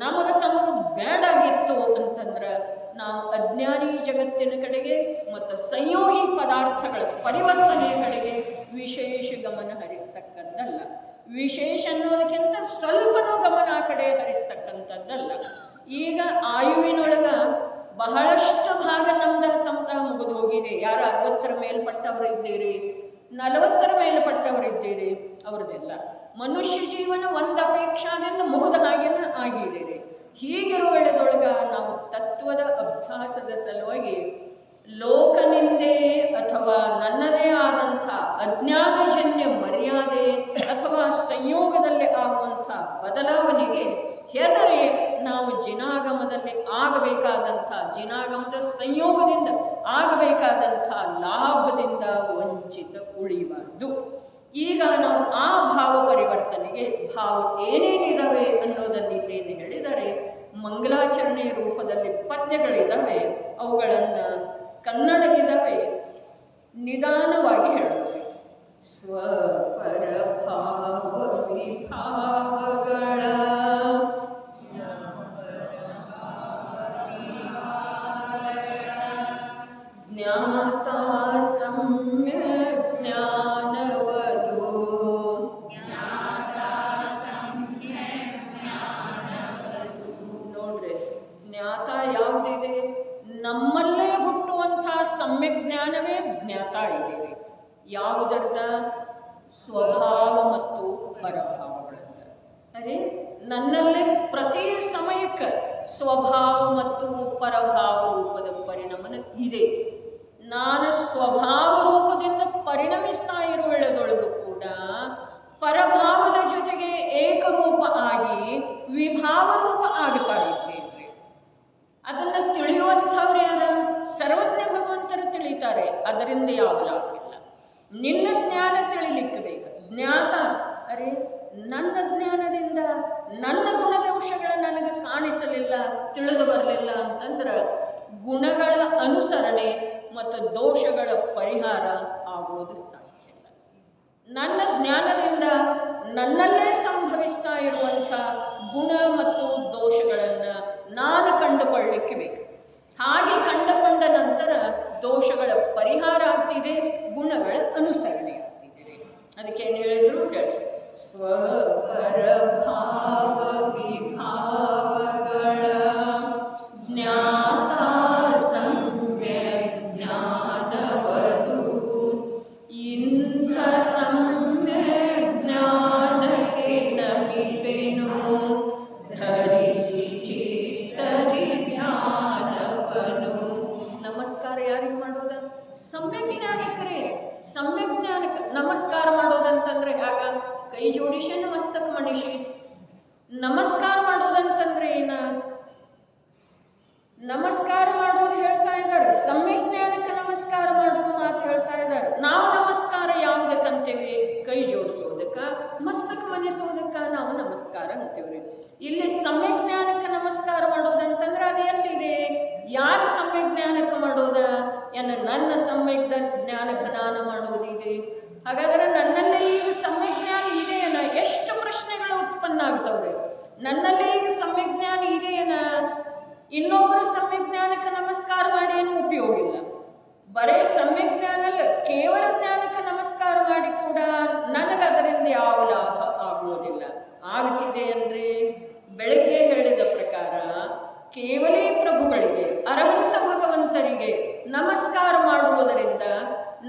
ನಮಗೆ ತಮಗೆ ಬೇಡಾಗಿತ್ತು ಅಂತಂದ್ರೆ ನಾವು ಅಜ್ಞಾನಿ ಜಗತ್ತಿನ ಕಡೆಗೆ ಮತ್ತು ಸಂಯೋಗಿ ಪದಾರ್ಥಗಳ ಪರಿವರ್ತನೆಯ ಕಡೆಗೆ ವಿಶೇಷ ಗಮನ ಹರಿಸ್ತಕ್ಕಂಥದ್ದಲ್ಲ. ವಿಶೇಷ ಅನ್ನೋದಕ್ಕಿಂತ ಸ್ವಲ್ಪನೂ ಗಮನ ಆ ಕಡೆ ಹರಿಸ್ತಕ್ಕಂಥದ್ದಲ್ಲ. ಈಗ ಆಯುವಿನೊಳಗೆ ಬಹಳಷ್ಟು ಭಾಗ ತಮ್ಮದ ಮುಗಿದು ಹೋಗಿದೆ. ಯಾರು 60ರ ಮೇಲ್ಪಟ್ಟವರಿದ್ದೀರಿ, 40ರ ಮೇಲ್ಪಟ್ಟವರಿದ್ದೀರಿ, ಅವ್ರದ್ದೆಲ್ಲ ಮನುಷ್ಯ ಜೀವನ ಒಂದು ಅಪೇಕ್ಷಾದಿಂದ ಮುಗಿದ ಹಾಗೇನ ಆಗಿದ್ದೀರಿ. ಹೀಗಿರುವ ವೇಳೆದೊಳಗ ನಾವು ತತ್ವದ ಅಭ್ಯಾಸದ ಸಲುವಾಗಿ ಲೋಕನಿಂದೆ ಅಥವಾ ನನ್ನದೇ ಆದಂಥ ಅಜ್ಞಾನಜನ್ಯ ಮರ್ಯಾದೆ ಅಥವಾ ಸಂಯೋಗದಲ್ಲಿ ಆಗುವಂಥ ಬದಲಾವಣೆಗೆ ಹೆದರಿ ನಾವು ಜಿನಾಗಮದಲ್ಲಿ ಆಗಬೇಕಾದಂಥ ಜಿನಾಗಮದ ಸಂಯೋಗದಿಂದ ಆಗಬೇಕಾದಂಥ ಲಾಭದಿಂದ ವಂಚಿತ ಉಳಿಬಾರದು. ಈಗ ನಾವು ಆ ಭಾವ ಪರಿವರ್ತನೆಗೆ ಭಾವ ಏನೇನಿದಾವೆ ಅನ್ನೋದನ್ನಿದ್ದೇನೆ ಹೇಳಿದರೆ ಮಂಗಲಾಚರಣೆ ರೂಪದಲ್ಲಿ ಪದ್ಯಗಳಿದ್ದಾವೆ. ಅವುಗಳನ್ನು ಕನ್ನಡಕ್ಕಿದ್ದಾವೆ, ನಿಧಾನವಾಗಿ ಹೇಳುತ್ತೇವೆ. ಸ್ವಪರ ಭಾವ ವಿಭಾವಗಳ ಜ್ಞಾತ ಸಮ್ಯಕ್ ಜ್ಞಾನವದು. ನೋಡ್ರಿ, ಜ್ಞಾತ ಯಾವುದಿದೆ? ನಮ್ಮಲ್ಲೇ ಹುಟ್ಟುವಂಥ ಸಮ್ಯಕ್ ಜ್ಞಾನವೇ ಜ್ಞಾತ ಇದೆ. ಯಾವುದರಿಂದ? ಸ್ವಭಾವ ಮತ್ತು ಪರಭಾವಗಳಿಂದ. ಅರೆ, ನನ್ನಲ್ಲೇ ಪ್ರತಿ ಸಮಯಕ್ಕೆ ಸ್ವಭಾವ ಮತ್ತು ಪರಭಾವ ರೂಪದ ಪರಿಣಾಮನ ಇದೆ. ನಾನು ಸ್ವಭಾವ ರೂಪದಿಂದ ಪರಿಣಮಿಸ್ತಾ ಇರುವೆಳೆದೊಳಗೂ ಕೂಡ ಪರಭಾವದ ಜೊತೆಗೆ ಏಕರೂಪ ಆಗಿ ವಿಭಾವ ರೂಪ ಆಗ್ತಾ ಇದ್ದೇನೆ. ಅದನ್ನು ತಿಳಿಯುವಂಥವ್ರು ಯಾರ? ಸರ್ವಜ್ಞ ಭಗವಂತರು ತಿಳಿತಾರೆ. ಅದರಿಂದ ಯಾವ ಲಾಭ ಇಲ್ಲ. ನಿನ್ನ ಜ್ಞಾನ ತಿಳಿಲಿಕ್ಕೆ ಬೇಕು. ಜ್ಞಾತ, ಅರೆ ನನ್ನ ಜ್ಞಾನದಿಂದ ನನ್ನ ಗುಣದೋಷಗಳು ನನಗೆ ಕಾಣಿಸಲಿಲ್ಲ, ತಿಳಿದು ಬರಲಿಲ್ಲ ಅಂತಂದ್ರೆ ಗುಣಗಳ ಅನುಸರಣೆ ಮತ್ತು ದೋಷಗಳ ಪರಿಹಾರ ಆಗುವುದು ಸಾಧ್ಯ ಇಲ್ಲ. ನನ್ನ ಜ್ಞಾನದಿಂದ ನನ್ನಲ್ಲೇ ಸಂಭವಿಸ್ತಾ ಇರುವಂಥ ಗುಣ ಮತ್ತು ದೋಷಗಳನ್ನು ನಾನು ಕಂಡುಕೊಳ್ಳಲಿಕ್ಕೆ ಬೇಕು. ಹಾಗೆ ಕಂಡುಕೊಂಡ ನಂತರ ದೋಷಗಳ ಪರಿಹಾರ ಆಗ್ತಿದೆ, ಗುಣಗಳ ಅನುಸರಣೆ ಆಗ್ತಿದೆ. ಅದಕ್ಕೆ ಏನು ಹೇಳಿದ್ರು ಹೇಳಿ, ಸ್ವಪರ ಭಾವ ವಿಭಾವಗಳ ಜ್ಞಾತ ಸಮ್ಯಕ್ ಜ್ಞಾನವದು. ಇಂಥ ಸಮ್ಯಕ್ ಜ್ಞಾನಕ್ಕೆ ನಮಿಪೆನು ಧರಿಸಿ ಚಿತ್ತದಿ ಧ್ಯಾನವನು. ನಮಸ್ಕಾರ ಯಾರಿಗೆ ಮಾಡೋದ? ಸಮ್ಯಕ್ ಜ್ಞಾನಕರೇ. ಸಮ್ಯಕ್ ಜ್ಞಾನಕ್ಕೆ ನಮಸ್ಕಾರ ಮಾಡೋದಂತಂದ್ರೆ ಆಗ ಕೈ ಜೋಡಿಸಿ ನಮಸ್ತಕ ಮಣಿಷಿ. ನಮಸ್ಕಾರ ಮಾಡೋದಂತಂದ್ರೆ ಏನ? ನಮಸ್ಕಾರ ಮಾಡೋದು ಹೇಳ್ತಾ ಇದ್ದಾರೆ, ಸಮ್ಯಕ್ ಜ್ಞಾನಕ್ಕೆ ನಮಸ್ಕಾರ ಮಾಡೋದು ಮಾತು ಹೇಳ್ತಾ ಇದ್ದಾರೆ. ನಾವು ನಮಸ್ಕಾರ ಯಾವುದಕ್ಕಂತೇವೆ? ಕೈ ಜೋಡಿಸೋದಕ್ಕೆ, ಮಸ್ತಕ ಮನಿಸೋದಕ್ಕೆ ನಾವು ನಮಸ್ಕಾರ ಅಂತೀವ್ರಿ. ಇಲ್ಲಿ ಸಮ್ಯಕ್ ಜ್ಞಾನಕ್ಕೆ ನಮಸ್ಕಾರ ಮಾಡೋದಂತಂದ್ರೆ ಅದು ಎಲ್ಲಿದೆ? ಯಾರು ಸಮ್ಯಕ್ ಜ್ಞಾನಕ್ಕೆ ಮಾಡೋದ? ನನ್ನ ಸಮ್ಯಕ್ ಜ್ಞಾನಕ್ಕೆ ನಾನು ಮಾಡೋದಿದೆ. ಹಾಗಾದರೆ ನನ್ನಲ್ಲೇ ಈಗ ಸಮ್ಯಕ್ ಜ್ಞಾನ ಇದೆಯೇನ? ಎಷ್ಟು ಪ್ರಶ್ನೆಗಳು ಉತ್ಪನ್ನ ಆಗ್ತವ್ರಿ. ನನ್ನಲ್ಲೇ ಈಗ ಸಮ್ಯಕ್ ಜ್ಞಾನ ಇದೆಯೇನ? ಇನ್ನೊಬ್ಬರು ಸಮ್ಯಕ್ ಜ್ಞಾನಕ್ಕೆ ನಮಸ್ಕಾರ ಮಾಡಿ ಏನು ಉಪಯೋಗ ಇಲ್ಲ. ಬರೇ ಸಮ್ಯಕ್ ಜ್ಞಾನ ಅಲ್ಲ, ಕೇವಲ ಜ್ಞಾನಕ್ಕೆ ನಮಸ್ಕಾರ ಮಾಡಿ ಕೂಡ ನನಗೆ ಅದರಿಂದ ಯಾವ ಲಾಭ ಆಗುವುದಿಲ್ಲ. ಆಗ್ತಿದೆ ಅಂದರೆ ಬೆಳಗ್ಗೆ ಹೇಳಿದ ಪ್ರಕಾರ ಕೇವಲೇ ಪ್ರಭುಗಳಿಗೆ, ಅರ್ಹಂತ ಭಗವಂತರಿಗೆ ನಮಸ್ಕಾರ ಮಾಡುವುದರಿಂದ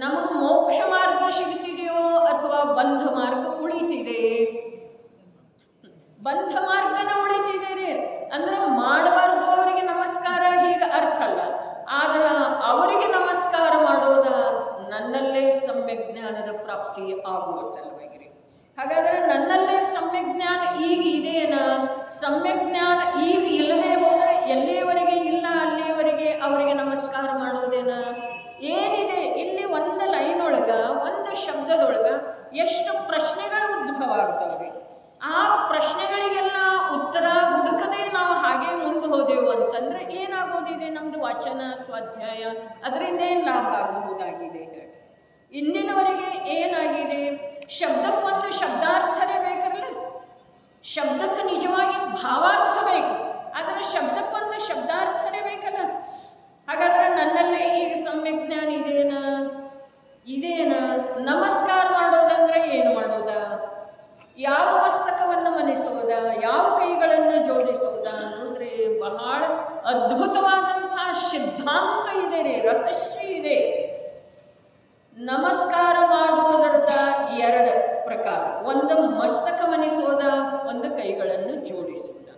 ನಮಗೆ ಮೋಕ್ಷ ಮಾರ್ಗ ಸಿಗ್ತಿದೆಯೋ ಅಥವಾ ಬಂಧ ಮಾರ್ಗ ಉಳಿತಿದೆ? ಬಂಧ ಮಾರ್ಗನ ಉಳಿತಿದೆ ಅಂದ್ರೆ ಮಾಡಬಾರ್ದು ಅವರಿಗೆ ನಮಸ್ಕಾರ, ಹೀಗೆ ಅರ್ಥ ಅಲ್ಲ. ಆದ್ರೆ ಅವರಿಗೆ ನಮಸ್ಕಾರ ಮಾಡೋದ ನನ್ನಲ್ಲೇ ಸಮ್ಯಕ್ ಜ್ಞಾನದ ಪ್ರಾಪ್ತಿ ಆಗುವ ಸಲುವಾಗಿ. ಹಾಗಾದರೆ ನನ್ನಲ್ಲೇ ಸಮ್ಯಕ್ ಜ್ಞಾನ ಈಗ ಇದೆಯೇನ? ಸಮ್ಯಕ್ ಜ್ಞಾನ ಈಗ ಇಲ್ಲದೆ ಹೋದರೆ ಎಲ್ಲಿಯವರೆಗೆ ಇಲ್ಲ ಅಲ್ಲಿಯವರೆಗೆ ಅವರಿಗೆ ನಮಸ್ಕಾರ ಮಾಡೋದೇನ? ಏನಿದೆ ಇಲ್ಲಿ? ಒಂದು ಲೈನ್ ಒಳಗ, ಒಂದು ಶಬ್ದದೊಳಗ ಎಷ್ಟು ಪ್ರಶ್ನೆಗಳು ಉದ್ಭವ ಆಗ್ತವೆ. ಆ ಪ್ರಶ್ನೆಗಳಿಗೆಲ್ಲ ಉತ್ತರ ಹುಡುಕದೆ ನಾವು ಹಾಗೆ ಮುಂದೆ ಹೋದೆವು ಅಂತಂದ್ರೆ ಏನಾಗೋದಿದೆ? ನಮ್ದು ವಾಚನ ಸ್ವಾಧ್ಯಾಯ ಅದರಿಂದ ಏನು ಲಾಭ ಆಗಬಹುದಾಗಿದೆ? ಇಂದಿನವರೆಗೆ ಏನಾಗಿದೆ? ಶಬ್ದಕ್ಕೊಂದು ಶಬ್ದಾರ್ಥನೇ ಬೇಕಲ್ಲ, ಶಬ್ದಕ್ಕೆ ನಿಜವಾಗಿ ಭಾವಾರ್ಥ ಬೇಕು, ಆದರೆ ಶಬ್ದಕ್ಕೊಂದು ಶಬ್ದಾರ್ಥನೇ ಬೇಕಲ್ಲ. ಹಾಗಾದ್ರೆ ನನ್ನಲ್ಲೇ ಈಗ ಸಮ್ಯಕ್ ಜ್ಞಾನ ಇದೇನ? ನಮಸ್ಕಾರ ಮಾಡೋದಂದ್ರೆ ಏನು ಮಾಡೋದ? ಯಾವ ಮಸ್ತಕವನ್ನು ಮನಿಸೋದ? ಯಾವ ಕೈಗಳನ್ನು ಜೋಡಿಸೋದ? ನೋಡ್ರಿ, ಬಹಳ ಅದ್ಭುತವಾದಂಥ ಸಿದ್ಧಾಂತ ಇದೆ ರೀ, ರಹಸ್ಯ ಇದೆ. ನಮಸ್ಕಾರ ಮಾಡುವುದರದ ಎರಡು ಪ್ರಕಾರ. ಒಂದು ಮಸ್ತಕ ಮನಿಸೋದ, ಒಂದು ಕೈಗಳನ್ನು ಜೋಡಿಸೋದ.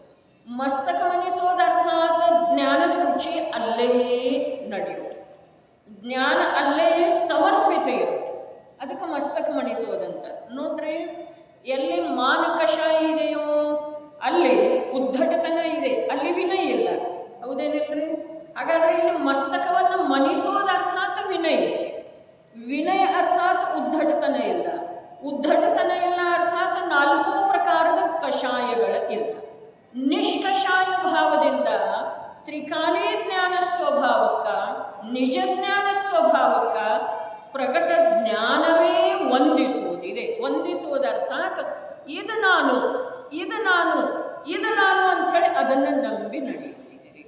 ಮಸ್ತಕ ಮನಿಸೋದ ಅರ್ಥಾತ್ ಜ್ಞಾನದ ರುಚಿ ಅಲ್ಲೇ ನಡೆಯುವುದು, ಜ್ಞಾನ ಅಲ್ಲೇ ಸಮರ್ಪಿತ ಇರುವುದು. ಅದಕ್ಕೆ ಮಸ್ತಕ ಮಣಿಸೋದಂತ. ನೋಡ್ರಿ, ಎಲ್ಲಿ ಮಾನ ಕಷಾಯ ಇದೆಯೋ ಅಲ್ಲಿ ಉದ್ಧಟತನ ಇದೆ, ಅಲ್ಲಿ ವಿನಯ ಇಲ್ಲ. ಹೌದೇನಿಲ್ರಿ? ಹಾಗಾದರೆ ಇಲ್ಲಿ ಮಸ್ತಕವನ್ನು ಮನಿಸೋದ ಅರ್ಥಾತ್ ವಿನಯ ಇದೆ, ವಿನಯ ಅರ್ಥಾತ್ ಉದ್ಧಟತನ ಇಲ್ಲ, ಉದ್ಧಟತನ ಇಲ್ಲ ಅರ್ಥಾತ್ ನಾಲ್ಕು ಪ್ರಕಾರದ ಕಷಾಯಗಳ ಇಲ್ಲ. ನಿಷ್ಕಷಾಯ ಭಾವದಿಂದ ತ್ರಿಕಾಲೇ ಜ್ಞಾನ ಸ್ವಭಾವಕ್ಕ, ನಿಜ ಜ್ಞಾನ ಸ್ವಭಾವಕ್ಕ ಪ್ರಕಟ ಜ್ಞಾನವೇ ವಂದಿಸುವುದಿದೆ. ವಂದಿಸುವುದು ಅರ್ಥಾತ್ ಇದು ನಾನು, ಇದು ನಾನು, ಇದು ನಾನು ಅಂಥೇಳಿ ಅದನ್ನು ನಂಬಿ ನಡೆಯುತ್ತಿದ್ದೀರಿ.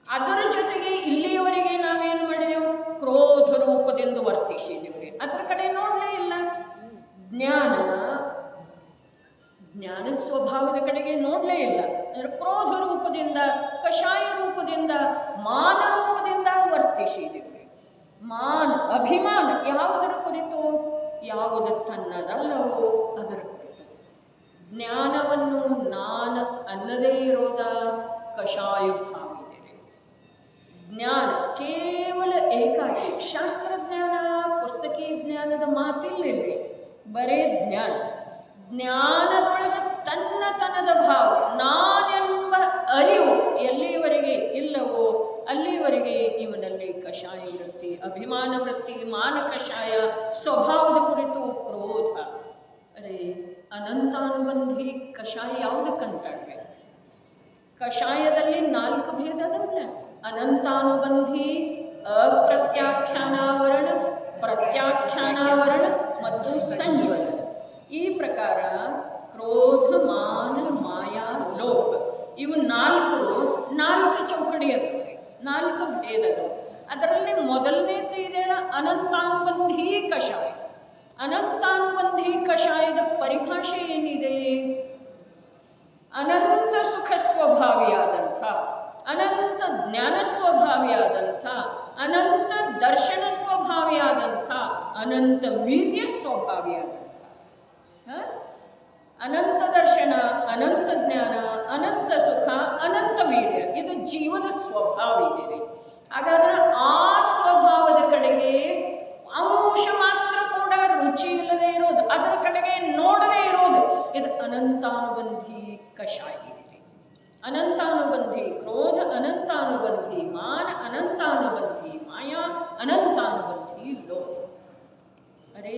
ಅದರ ಜೊತೆಗೆ ಇಲ್ಲಿಯವರೆಗೆ ನಾವೇನು ಮಾಡಿದೆವು? ಕ್ರೋಧ ರೂಪದಿಂದ ವರ್ತಿಸಿದ್ದೀವಿ, ಅದರ ಕಡೆ ನೋಡಲೇ ಇಲ್ಲ. ಜ್ಞಾನ ಸ್ವಭಾವದ ಕಡೆಗೆ ನೋಡಲೇ ಇಲ್ಲ. ಅಂದರೆ ಕ್ರೋಧ ರೂಪದಿಂದ, ಕಷಾಯ ರೂಪದಿಂದ, ಮಾನ ರೂಪದಿಂದ ವರ್ತಿಸಿದ್ದೀವಿ. ಅಭಿಮಾನ ಯಾವುದರ ಕುರಿತು? ಯಾವುದು ತನ್ನದಲ್ಲವೋ ಅದರ ಕುರಿತು. ಜ್ಞಾನವನ್ನು ನಾನು ಅನ್ನದೇ ಇರೋದ ಕಷಾಯ ಭಾವ ಇದೆ. ಜ್ಞಾನ ಕೇವಲ ಏಕಾಕಿ, ಶಾಸ್ತ್ರಜ್ಞಾನ, ಪುಸ್ತಕೀಯ ಜ್ಞಾನದ ಮಾತಿಲ್ಲಿ, ಬರೇ ಜ್ಞಾನ. ಜ್ಞಾನದೊಳಗೆ ತನ್ನತನದ ಭಾವ, ನಾನೆಂಬ ಅರಿವು ಎಲ್ಲಿಯವರೆಗೆ ಇಲ್ಲವೋ ಅಲ್ಲಿಯವರೆಗೆ ಇವನಲ್ಲಿ ಕಷಾಯ ವೃತ್ತಿ, ಅಭಿಮಾನ ವೃತ್ತಿ, ಮಾನ ಕಷಾಯ, ಸ್ವಭಾವದ ಕುರಿತು ಕ್ರೋಧ. ಅರೆ, ಅನಂತಾನುಬಂಧಿ ಕಷಾಯ ಯಾವುದಕ್ಕಂತಾಡ್ರಿ? ಕಷಾಯದಲ್ಲಿ 4 ಭೇದ ಅದಲ್ಲ. ಅನಂತಾನುಬಂಧಿ, ಅಪ್ರತ್ಯಾಖ್ಯಾನಾವರಣ, ಪ್ರತ್ಯಾಖ್ಯಾನಾವರಣ ಮತ್ತು ಸಂಜ್ವರಣ. ಈ ಪ್ರಕಾರ ಕ್ರೋಧ, ಮಾನ, ಮಾಯಾ, ಲೋಭ ಇವು 4 ಚೌಕಡಿ ಅದಾವೆ, 4 ಭೇದಗಳು. ಅದರಲ್ಲಿ ಮೊದಲನೇದು ಇದೆಯಲ್ಲ ಅನಂತಾನುಬಂಧಿ ಕಷಾಯ. ಅನಂತಾನುಬಂಧಿ ಕಷಾಯದ ಪರಿಭಾಷೆ ಏನಿದೆ? ಅನಂತ ಸುಖ ಸ್ವಭಾವಿಯಾದಂಥ, ಅನಂತ ಜ್ಞಾನ ಸ್ವಭಾವಿಯಾದಂಥ, ಅನಂತ ದರ್ಶನ ಸ್ವಭಾವಿಯಾದಂಥ, ಅನಂತ ವೀರ್ಯ ಸ್ವಭಾವಿಯಾದಂಥ. ಅನಂತ ದರ್ಶನ, ಅನಂತ ಜ್ಞಾನ, ಅನಂತ ಸುಖ, ಅನಂತ ವೀರ್ಯ, ಇದು ಜೀವನ ಸ್ವಭಾವ ಇದೆ. ಹಾಗಾದರೆ ಆ ಸ್ವಭಾವದ ಕಡೆಗೆ ಅಂಶ ಮಾತ್ರ ಕೂಡ ರುಚಿ ಇಲ್ಲದೆ ಇರೋದು, ಅದರ ಕಡೆಗೆ ನೋಡದೇ ಇರೋದು, ಇದು ಅನಂತಾನುಬಂಧಿ ಕಷಾಯ ಇದೆ. ಅನಂತಾನುಬಂಧಿ ಕ್ರೋಧ, ಅನಂತಾನುಬಂಧಿ ಮಾನ, ಅನಂತಾನುಬಂಧಿ ಮಾಯಾ, ಅನಂತಾನುಬಂಧಿ ಲೋಭ. ಅರೆ,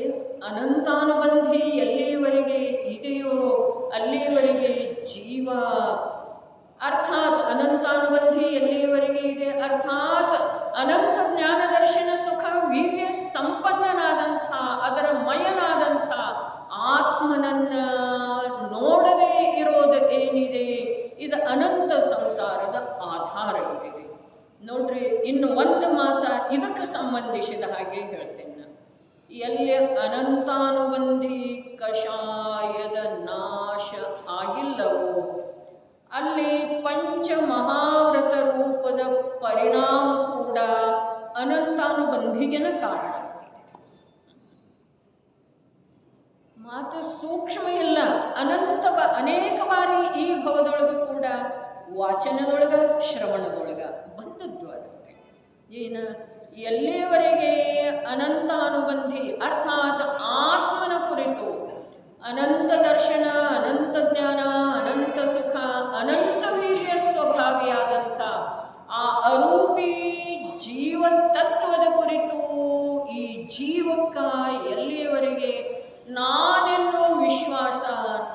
ಅನಂತಾನುಬಂಧಿ ಎಲ್ಲಿಯವರೆಗೆ ಇದೆಯೋ ಅಲ್ಲಿಯವರೆಗೆ ಜೀವ, ಅರ್ಥಾತ್ ಅನಂತಾನುಬಂಧಿ ಎಲ್ಲಿಯವರೆಗೆ ಇದೆ ಅರ್ಥಾತ್ ಅನಂತ ಜ್ಞಾನ, ದರ್ಶನ, ಸುಖ, ವೀರ್ಯ ಸಂಪನ್ನನಾದಂಥ, ಅದರ ಮಯನಾದಂಥ ಆತ್ಮನನ್ನ ನೋಡದೇ ಇರೋದು ಏನಿದೆ, ಇದು ಅನಂತ ಸಂಸಾರದ ಆಧಾರ ಇದೆ. ನೋಡ್ರಿ, ಇನ್ನು ಒಂದು ಮಾತ ಇದಕ್ಕೆ ಸಂಬಂಧಿಸಿದ ಹಾಗೆ ಹೇಳ್ತೇನೆ. ಎಲ್ಲಿ ಅನಂತಾನುಬಂಧಿ ಕಷಾಯದ ನಾಶ ಆಗಿಲ್ಲವೋ ಅಲ್ಲಿ ಪಂಚಮಹಾವ್ರತ ರೂಪದ ಪರಿಣಾಮ ಕೂಡ ಅನಂತಾನುಬಂಧಿಗೆನ ಕಾರಣ ಆಗ್ತಿದೆ. ಮಾತು ಸೂಕ್ಷ್ಮ ಇಲ್ಲ. ಅನೇಕ ಬಾರಿ ಈ ಭವದೊಳಗೆ ಕೂಡ ವಾಚನದೊಳಗ, ಶ್ರವಣದೊಳಗ ಬಂದದ್ದು ಅದಕ್ಕೆ. ಎಲ್ಲಿಯವರೆಗೆ ಅನಂತಾನುಬಂಧಿ ಅರ್ಥಾತ್ ಆತ್ಮನ ಕುರಿತು ಅನಂತ ದರ್ಶನ, ಅನಂತ ಜ್ಞಾನ, ಅನಂತ ಸುಖ, ಅನಂತ ವೀರ್ಯ ಸ್ವಭಾವಿಯಾದಂಥ ಆ ಅರೂಪಿ ಜೀವ ತತ್ವದ ಕುರಿತು ಈ ಜೀವಕ್ಕ ಎಲ್ಲಿಯವರೆಗೆ ನಾನೆನ್ನುವ ವಿಶ್ವಾಸ,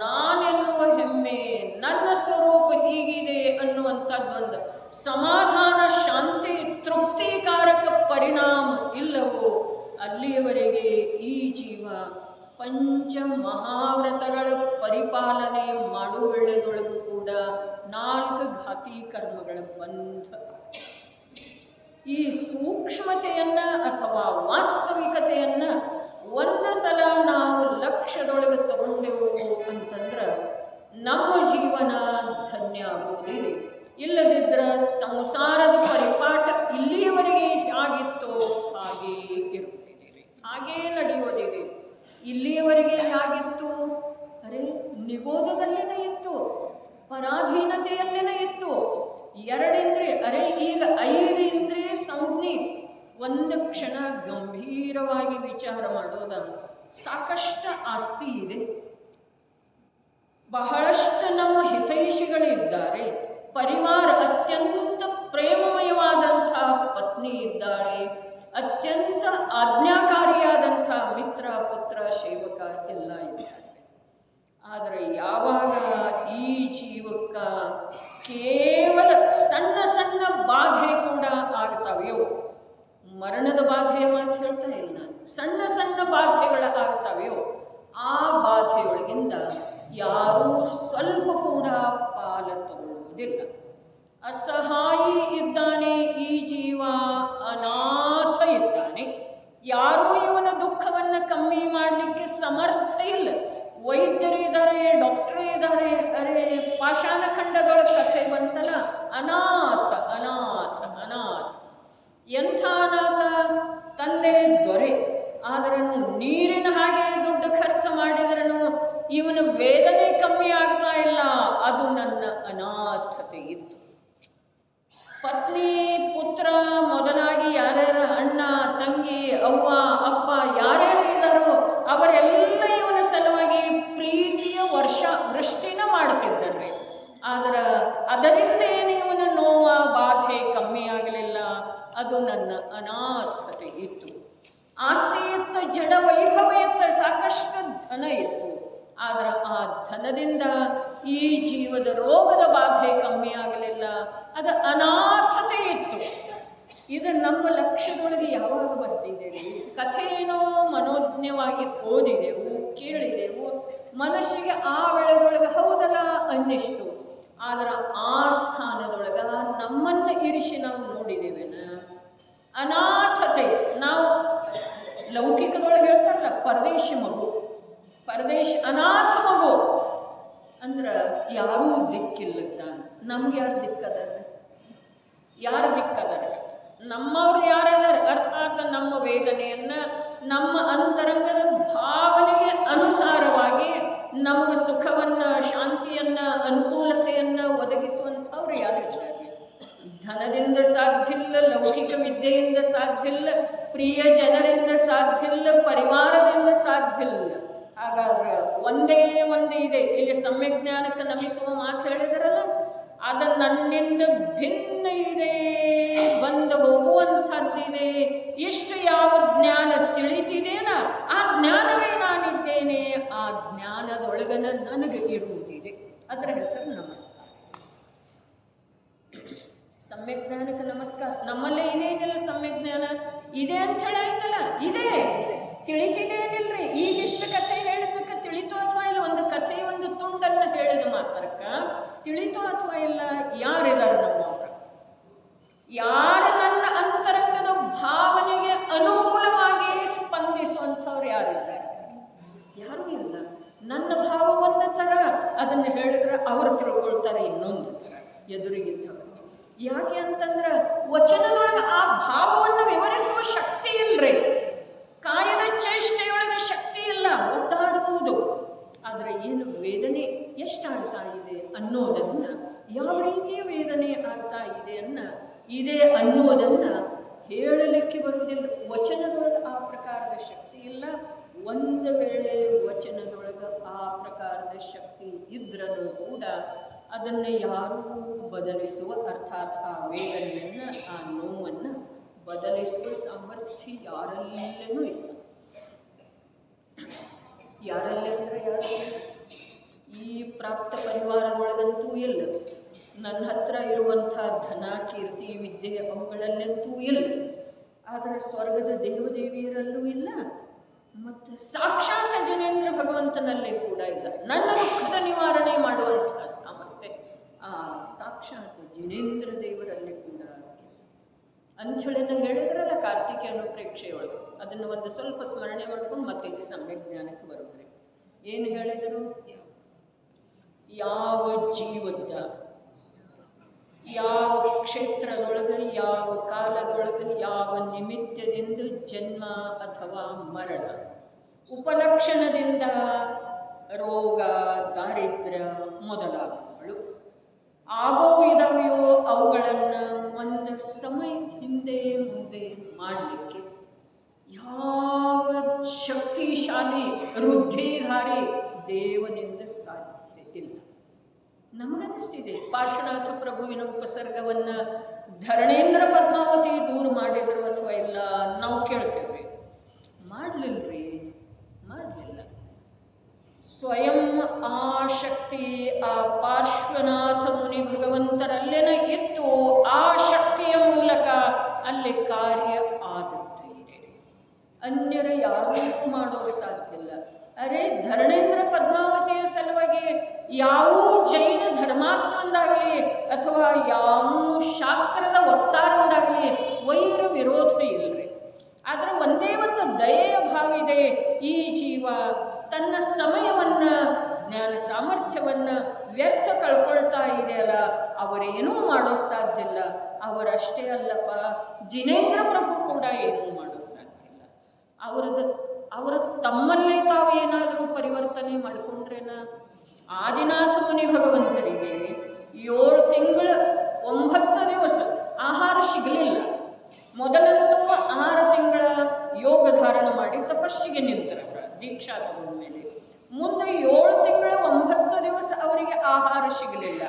ನಾನೆನ್ನುವ ಹೆಮ್ಮೆ, ನನ್ನ ಸ್ವರೂಪ ಹೀಗಿದೆ ಅನ್ನುವಂಥದ್ದೊಂದು ಸಮಾಧಾನ, ಶಾಂತಿ, ತೃಪ್ತಿಕಾರಕ ಪರಿಣಾಮ ಇಲ್ಲವೋ ಅಲ್ಲಿಯವರೆಗೆ ಈ ಜೀವ ಪಂಚಮಹಾವ್ರತಗಳ ಪರಿಪಾಲನೆ ಮಾಡುವಳ್ಳೆದೊಳಗೂ ಕೂಡ 4 ಘಾತಿ ಕರ್ಮಗಳ ಬಂಧ. ಈ ಸೂಕ್ಷ್ಮತೆಯನ್ನು ಅಥವಾ ವಾಸ್ತವಿಕತೆಯನ್ನು ಒಂದು ಸಲ ನಾವು ಲಕ್ಷ್ಯದೊಳಗೆ ತಗೊಂಡೆವು ಅಂತಂದ್ರೆ ನಮ್ಮ ಜೀವನ ಧನ್ಯ ಆಗುವುದಿದೆ. ಇಲ್ಲದಿದ್ದರೆ ಸಂಸಾರದ ಪರಿಪಾಠ ಇಲ್ಲಿಯವರೆಗೆ ಹೇಗಿತ್ತೋ ಹಾಗೇ ಇರುತ್ತಿದ್ದೀರಿ, ಹಾಗೇ ನಡೆಯೋದಿದೆ. ಇಲ್ಲಿಯವರೆಗೆ ಹೇಗಿತ್ತು? ಅರೆ ನಿಗೋಧದಲ್ಲೇನೇ ಇತ್ತು, ಪರಾಧೀನತೆಯಲ್ಲೇನೇ ಇತ್ತು. 2 ಇಂದ್ರಿಯ, ಅರೆ ಈಗ 5 ಇಂದ್ರಿಯ ಸಂಜ್ಞೆ. ಒಂದು ಕ್ಷಣ ಗಂಭೀರವಾಗಿ ವಿಚಾರ ಮಾಡೋದ, ಸಾಕಷ್ಟು ಆಸ್ತಿ ಇದೆ, ಬಹಳಷ್ಟು ನಮ್ಮ ಹಿತೈಷಿಗಳಿದ್ದಾರೆ, ಪರಿವಾರ ಅತ್ಯಂತ ಪ್ರೇಮಮಯವಾದಂಥ ಪತ್ನಿ ಇದ್ದಾಳೆ, ಅತ್ಯಂತ ಆಜ್ಞಾಕಾರಿಯಾದಂಥ ಮಿತ್ರ ಪುತ್ರ ಸೇವಕ ಎಲ್ಲ ಇದ್ದಾರೆ. ಆದರೆ ಯಾವಾಗ ಈ ಜೀವಕ್ಕ ಕೇವಲ ಸಣ್ಣ ಸಣ್ಣ ಬಾಧೆ ಕೂಡ ಆಗ್ತಾವೆಯೋ, ಮರಣದ ಬಾಧೆಯ ಮಾತು ಹೇಳ್ತಾ ಇಲ್ಲ ನಾನು, ಸಣ್ಣ ಸಣ್ಣ ಬಾಧೆಗಳ ಆಗ್ತಾವೆಯೋ, ಆ ಬಾಧೆಯೊಳಗಿಂದ ಯಾರೂ ಸ್ವಲ್ಪ ಕೂಡ ಪಾಲ ತಗೊಳ್ಳುವುದಿಲ್ಲ. ಅಸಹಾಯಿ ಇದ್ದಾನೆ ಈ ಜೀವ, ಅನಾಥ ಇದ್ದಾನೆ. ಯಾರೂ ಇವನ ದುಃಖವನ್ನು ಕಮ್ಮಿ ಮಾಡಲಿಕ್ಕೆ ಸಮರ್ಥ ಇಲ್ಲ. ವೈದ್ಯರು ಇದ್ದಾರೆ, ಡಾಕ್ಟರ್ ಇದ್ದಾರೆ. ಅರೆ ಪಾಷಾಣ ಖಂಡದೊಳಗೆ ಕಥೆ ಬಂತಲ್ಲ, ಅನಾಥ ಅನಾಥ ಅನಾಥ. ಎಂಥ ಅನಾಥ? ತಂದೆ ದೊರೆ ಆದ್ರೂ ನೀರಿನ ಹಾಗೆ ದುಡ್ಡು ಖರ್ಚು ಮಾಡಿದ್ರೂ ಇವನ ವೇದನೆ ಕಮ್ಮಿ ಆಗ್ತಾ ಇಲ್ಲ. ಅದು ನನ್ನ ಅನಾಥತೆ ಇತ್ತು. ಪತ್ನಿ ಪುತ್ರ ಮೊದಲಾಗಿ ಯಾರ್ಯಾರ ಅಣ್ಣ ತಂಗಿ ಅವ್ವ ಅಪ್ಪ ಯಾರ್ಯಾರು ಇದ್ದಾರೋ ಅವರೆಲ್ಲ ಇವನ ಸಲುವಾಗಿ ಪ್ರೀತಿಯ ವೃಷ್ಟಿನ ಮಾಡ್ತಿದ್ದಾರೆ. ಆದರೆ ಅದರಿಂದ ಏನು ಇವನ ನೋವ ಬಾಧೆ ಕಮ್ಮಿ ಆಗಲಿಲ್ಲ. ಅದು ನನ್ನ ಅನಾಥತೆ ಇತ್ತು. ಆಸ್ತಿ ಇತ್ತು, ಜಡ ವೈಭವ ಇತ್ತು, ಸಾಕಷ್ಟು ಧನ ಇತ್ತು. ಆದರೆ ಆ ಧನದಿಂದ ಈ ಜೀವದ ರೋಗದ ಬಾಧೆ ಕಮ್ಮಿ ಆಗಲಿಲ್ಲ. ಅದು ಅನಾಥತೆ ಇತ್ತು. ಇದು ನಮ್ಮ ಲಕ್ಷ್ಯದೊಳಗೆ ಯಾವಾಗ ಬರ್ತಿದ್ದೇವೆ? ಕಥೆಯೇನೋ ಮನೋಜ್ಞವಾಗಿ ಓದಿದೆವು, ಕೇಳಿದೆವು, ಮನಸ್ಸಿಗೆ ಆ ವೇಳೆದೊಳಗೆ ಹೌದಲ್ಲ ಅನ್ನಿಸ್ತು. ಆದರೆ ಆ ಸ್ಥಾನದೊಳಗೆ ನಮ್ಮನ್ನು ಇರಿಸಿ ನಾವು ನೋಡಿದ್ದೇವೇನ? ಅನಾಥತೆ. ನಾವು ಲೌಕಿಕದೊಳಗೆ ಹೇಳ್ತಾರಲ್ಲ, ಪರದೇಶಿ ಮಗು, ಅನಾಥ ಮಗು ಅಂದ್ರೆ ಯಾರೂ ದಿಕ್ಕಿಲ್ಲದ. ನಮ್ಗೆ ಯಾರು ದಿಕ್ಕದಾರ? ಯಾರು ದಿಕ್ಕದಾರ? ನಮ್ಮವ್ರು ಯಾರದಾರ? ಅರ್ಥಾತ್ ನಮ್ಮ ವೇದನೆಯನ್ನು, ನಮ್ಮ ಅಂತರಂಗದ ಭಾವನೆಗೆ ಅನುಸಾರವಾಗಿ ನಮಗೆ ಸುಖವನ್ನು, ಶಾಂತಿಯನ್ನು, ಅನುಕೂಲತೆಯನ್ನು ಒದಗಿಸುವಂಥವ್ರು ಯಾರಿದ್ದಾರೆ? ಧನದಿಂದ ಸಾಧ್ಯವಿಲ್ಲ, ಲೌಕಿಕ ವಿದ್ಯೆಯಿಂದ ಸಾಧ್ಯವಿಲ್ಲ, ಪ್ರಿಯ ಜನರಿಂದ ಸಾಧ್ಯವಿಲ್ಲ, ಪರಿವಾರದಿಂದ ಸಾಧ್ಯವಿಲ್ಲ. ಹಾಗಾದ್ರೆ ಒಂದೇ ಇದೆ. ಇಲ್ಲಿ ಸಮ್ಯಕ್ ಜ್ಞಾನಕ್ಕೆ ನಮಿಸುವ ಮಾತು ಹೇಳಿದಾರಲ್ಲ, ಅದು ನನ್ನಿಂದ ಭಿನ್ನ ಇದೆ, ಬಂದು ಹೋಗುವಂಥದ್ದಿದೆ. ಇಷ್ಟು ಯಾವ ಜ್ಞಾನ ತಿಳಿತಿದೇನ ಆ ಜ್ಞಾನವೇ ನಾನಿದ್ದೇನೆ. ಆ ಜ್ಞಾನದೊಳಗನ ನನಗೆ ಇರುವುದಿದೆ. ಅದರ ಹೆಸರು ನಮಸ್ಕಾರ. ಸಮ್ಯಕ್ ಜ್ಞಾನಕ್ಕೆ ನಮಸ್ಕಾರ. ನಮ್ಮಲ್ಲೇ ಇದೇನಿಲ್ಲ ಸಮ್ಯಕ್ ಜ್ಞಾನ ಇದೆ ಅಂತ ಹೇಳಿ ಆಯ್ತಲ್ಲ, ಇದೆ ತಿಳಿತಿದೇನಿಲ್ರಿ. ಈಗಿಷ್ಟು ಕಥೆ ಹೇಳಿದ್ದಕ್ಕೆ ತಿಳಿತು ಅಥವಾ ಇಲ್ಲ? ಒಂದು ಕಥೆ ಒಂದು ತುಂಡನ್ನು ಹೇಳಿದ ಮಾತ್ರಕ್ಕ ತಿಳಿತು ಅಥವಾ ಇಲ್ಲ? ಯಾರಿದ್ದಾರೆ ನಮ್ಮವರು? ಯಾರು ನನ್ನ ಅಂತರಂಗದ ಭಾವನೆಗೆ ಅನುಕೂಲವಾಗಿ ಸ್ಪಂದಿಸುವಂಥವ್ರು ಯಾರಿದ್ದಾರೆ? ಯಾರೂ ಇಲ್ಲ. ನನ್ನ ಭಾವ ಒಂದು ಥರ, ಅದನ್ನು ಹೇಳಿದ್ರೆ ಅವರು ತಿಳ್ಕೊಳ್ತಾರೆ ಇನ್ನೊಂದು ಥರ ಎದುರಿಗಿದ್ದವರು. ಯಾಕೆ ಅಂತಂದ್ರೆ ವಚನದೊಳಗೆ ಆ ಭಾವವನ್ನು ವಿವರಿಸುವ ಶಕ್ತಿ ಇಲ್ರಿ. ಕಾಯದ ಚೇಷ್ಟೆಯೊಳಗೆ ಶಕ್ತಿ ಇಲ್ಲ, ಒದ್ದಾಡುವುದು. ಆದರೆ ಏನು ವೇದನೆ ಎಷ್ಟಾಗ್ತಾ ಇದೆ ಅನ್ನೋದನ್ನು, ಯಾವ ರೀತಿಯ ವೇದನೆ ಆಗ್ತಾ ಇದೆ ಅನ್ನೋದನ್ನು ಹೇಳಲಿಕ್ಕೆ ಬರುವುದಿಲ್ಲ. ವಚನದೊಳಗೆ ಆ ಪ್ರಕಾರದ ಶಕ್ತಿ ಇಲ್ಲ. ಒಂದು ವೇಳೆ ವಚನದೊಳಗೆ ಆ ಪ್ರಕಾರದ ಶಕ್ತಿ ಇದ್ರೂ ಕೂಡ ಅದನ್ನು ಯಾರೂ ಬದಲಿಸುವ, ಅರ್ಥಾತ್ ಆ ವೇದನೆಯನ್ನು, ಆ ನೋವನ್ನು ಬದಲಿಸುವ ಸಾಮರ್ಥ್ಯ ಯಾರಲ್ಲೇನೂ ಇಲ್ಲ. ಯಾರಲ್ಲಿ ಅಂದರೆ ಯಾರಲ್ಲಿ? ಈ ಪ್ರಾಪ್ತ ಪರಿವಾರದೊಳಗಂತೂ ಇಲ್ಲ. ನನ್ನ ಹತ್ರ ಇರುವಂಥ ಧನ, ಕೀರ್ತಿ, ವಿದ್ಯೆ ಅವುಗಳಲ್ಲಂತೂ ಇಲ್ಲ. ಆದರೆ ಸ್ವರ್ಗದ ದೇವದೇವಿಯರಲ್ಲೂ ಇಲ್ಲ, ಮತ್ತು ಸಾಕ್ಷಾತ್ ಜಿನೇಂದ್ರ ಭಗವಂತನಲ್ಲಿ ಕೂಡ ಇಲ್ಲ. ನನ್ನ ದುಃಖದ ನಿವಾರಣೆ ಮಾಡುವಂತಹ ಸಾಮರ್ಥ್ಯ ಆ ಸಾಕ್ಷಾತ್ ಜಿನೇಂದ್ರ ದೇವರಲ್ಲಿ ಕೂಡ ಅಂಥೇಳಿನ ಹೇಳಿದ್ರಲ್ಲ ಕಾರ್ತಿಕೇಯ ಅನುಪ್ರೇಕ್ಷೆಯೊಳಗೆ. ಅದನ್ನು ಒಂದು ಸ್ವಲ್ಪ ಸ್ಮರಣೆ ಮಾಡ್ಕೊಂಡು ಮತ್ತೆ ಇಲ್ಲಿ ಸಮ್ಯಕ್ ಜ್ಞಾನಕ್ಕೆ ಬರೋದ್ರಿ. ಏನು ಹೇಳಿದರು? ಯಾವ ಜೀವದ ಯಾವ ಕ್ಷೇತ್ರದೊಳಗೆ, ಯಾವ ಕಾಲದೊಳಗೆ, ಯಾವ ನಿಮಿತ್ತದಿಂದ ಜನ್ಮ ಅಥವಾ ಮರಣ, ಉಪಲಕ್ಷಣದಿಂದ ರೋಗ, ದಾರಿದ್ರ್ಯ ಮೊದಲಾದವುಗಳು ಆಗೋವಿದವೆಯೋ ಅವುಗಳನ್ನು ಒಂದು ಸಮಯ ಹಿಂದೆ ಮುಂದೆ ಮಾಡಲಿಕ್ಕೆ ಯಾವ ಶಕ್ತಿಶಾಲಿ ವೃದ್ಧಿಧಾರಿ ದೇವನಿಂದ ಸಾಧ್ಯ ಇಲ್ಲ. ನಮಗನ್ನಿಸ್ತಿದೆ ಪಾರ್ಶ್ವನಾಥ ಪ್ರಭುವಿನ ಉಪಸರ್ಗವನ್ನು ಧರಣೇಂದ್ರ ಪದ್ಮಾವತಿ ದೂರ ಮಾಡಿದರು ಅಥವಾ ಇಲ್ಲ ನಾವು ಕೇಳ್ತೇವೆ. ಮಾಡಲಿಲ್ಲರಿ, ಮಾಡಲಿಲ್ಲ. ಸ್ವಯಂ ಆ ಶಕ್ತಿ ಆ ಪಾರ್ಶ್ವನಾಥ ಮುನಿ ಭಗವಂತರಲ್ಲೇನ ಇತ್ತು. ಆ ಶಕ್ತಿಯ ಮೂಲಕ ಅಲ್ಲಿ ಕಾರ್ಯ ಆದದ್ದು ಇದೆ. ಅನ್ಯರ ಯಾರೂ ಮಾಡೋದು ಸಾಧ್ಯ ಇಲ್ಲ. ಅರೆ ಧರಣೇಂದ್ರ ಪದ್ಮಾವತಿಯ ಸಲುವಾಗಿ ಯಾವ ಜೈನ ಧರ್ಮಾತ್ಮಂದಾಗಲಿ ಅಥವಾ ಯಾವ ಶಾಸ್ತ್ರದ ವಕ್ತಾರೊಂದಾಗಲಿ ವೈರ ವಿರೋಧ ಇಲ್ಲರಿ. ಆದರೆ ಒಂದೇ ಒಂದು ದಯೆಯ ಭಾವ ಇದೆ. ಈ ಜೀವ ತನ್ನ ಸಮಯವನ್ನು, ಜ್ಞಾನ ಸಾಮರ್ಥ್ಯವನ್ನು ವ್ಯರ್ಥ ಕಳ್ಕೊಳ್ತಾ ಇದೆಯಲ್ಲ, ಅವರೇನೂ ಮಾಡೋದು ಸಾಧ್ಯ ಇಲ್ಲ. ಅವರಷ್ಟೇ ಅಲ್ಲಪ್ಪ, ಜಿನೇಂದ್ರ ಪ್ರಭು ಕೂಡ ಏನೂ ಮಾಡೋದು ಸಾಧ್ಯ ಇಲ್ಲ. ಅವರು ತಮ್ಮಲ್ಲೇ ತಾವು ಏನಾದರೂ ಪರಿವರ್ತನೆ ಮಾಡಿಕೊಂಡ್ರೇನ. ಆದಿನಾಥ ಮುನಿ ಭಗವಂತರಿಗೆ 7 ತಿಂಗಳ 9 ದಿವಸ ಆಹಾರ ಸಿಗಲಿಲ್ಲ. ಮೊದಲಂತೂ 6 ತಿಂಗಳ ಯೋಗ ಧಾರಣ ಮಾಡಿ ತಪಸ್ಸಿಗೆ ನಿಂತರವರ ದೀಕ್ಷಾ ತಗೊಂಡ ಮೇಲೆ. ಮುಂದೆ 7 ತಿಂಗಳ 9 ದಿವಸ ಅವರಿಗೆ ಆಹಾರ ಸಿಗಲಿಲ್ಲ.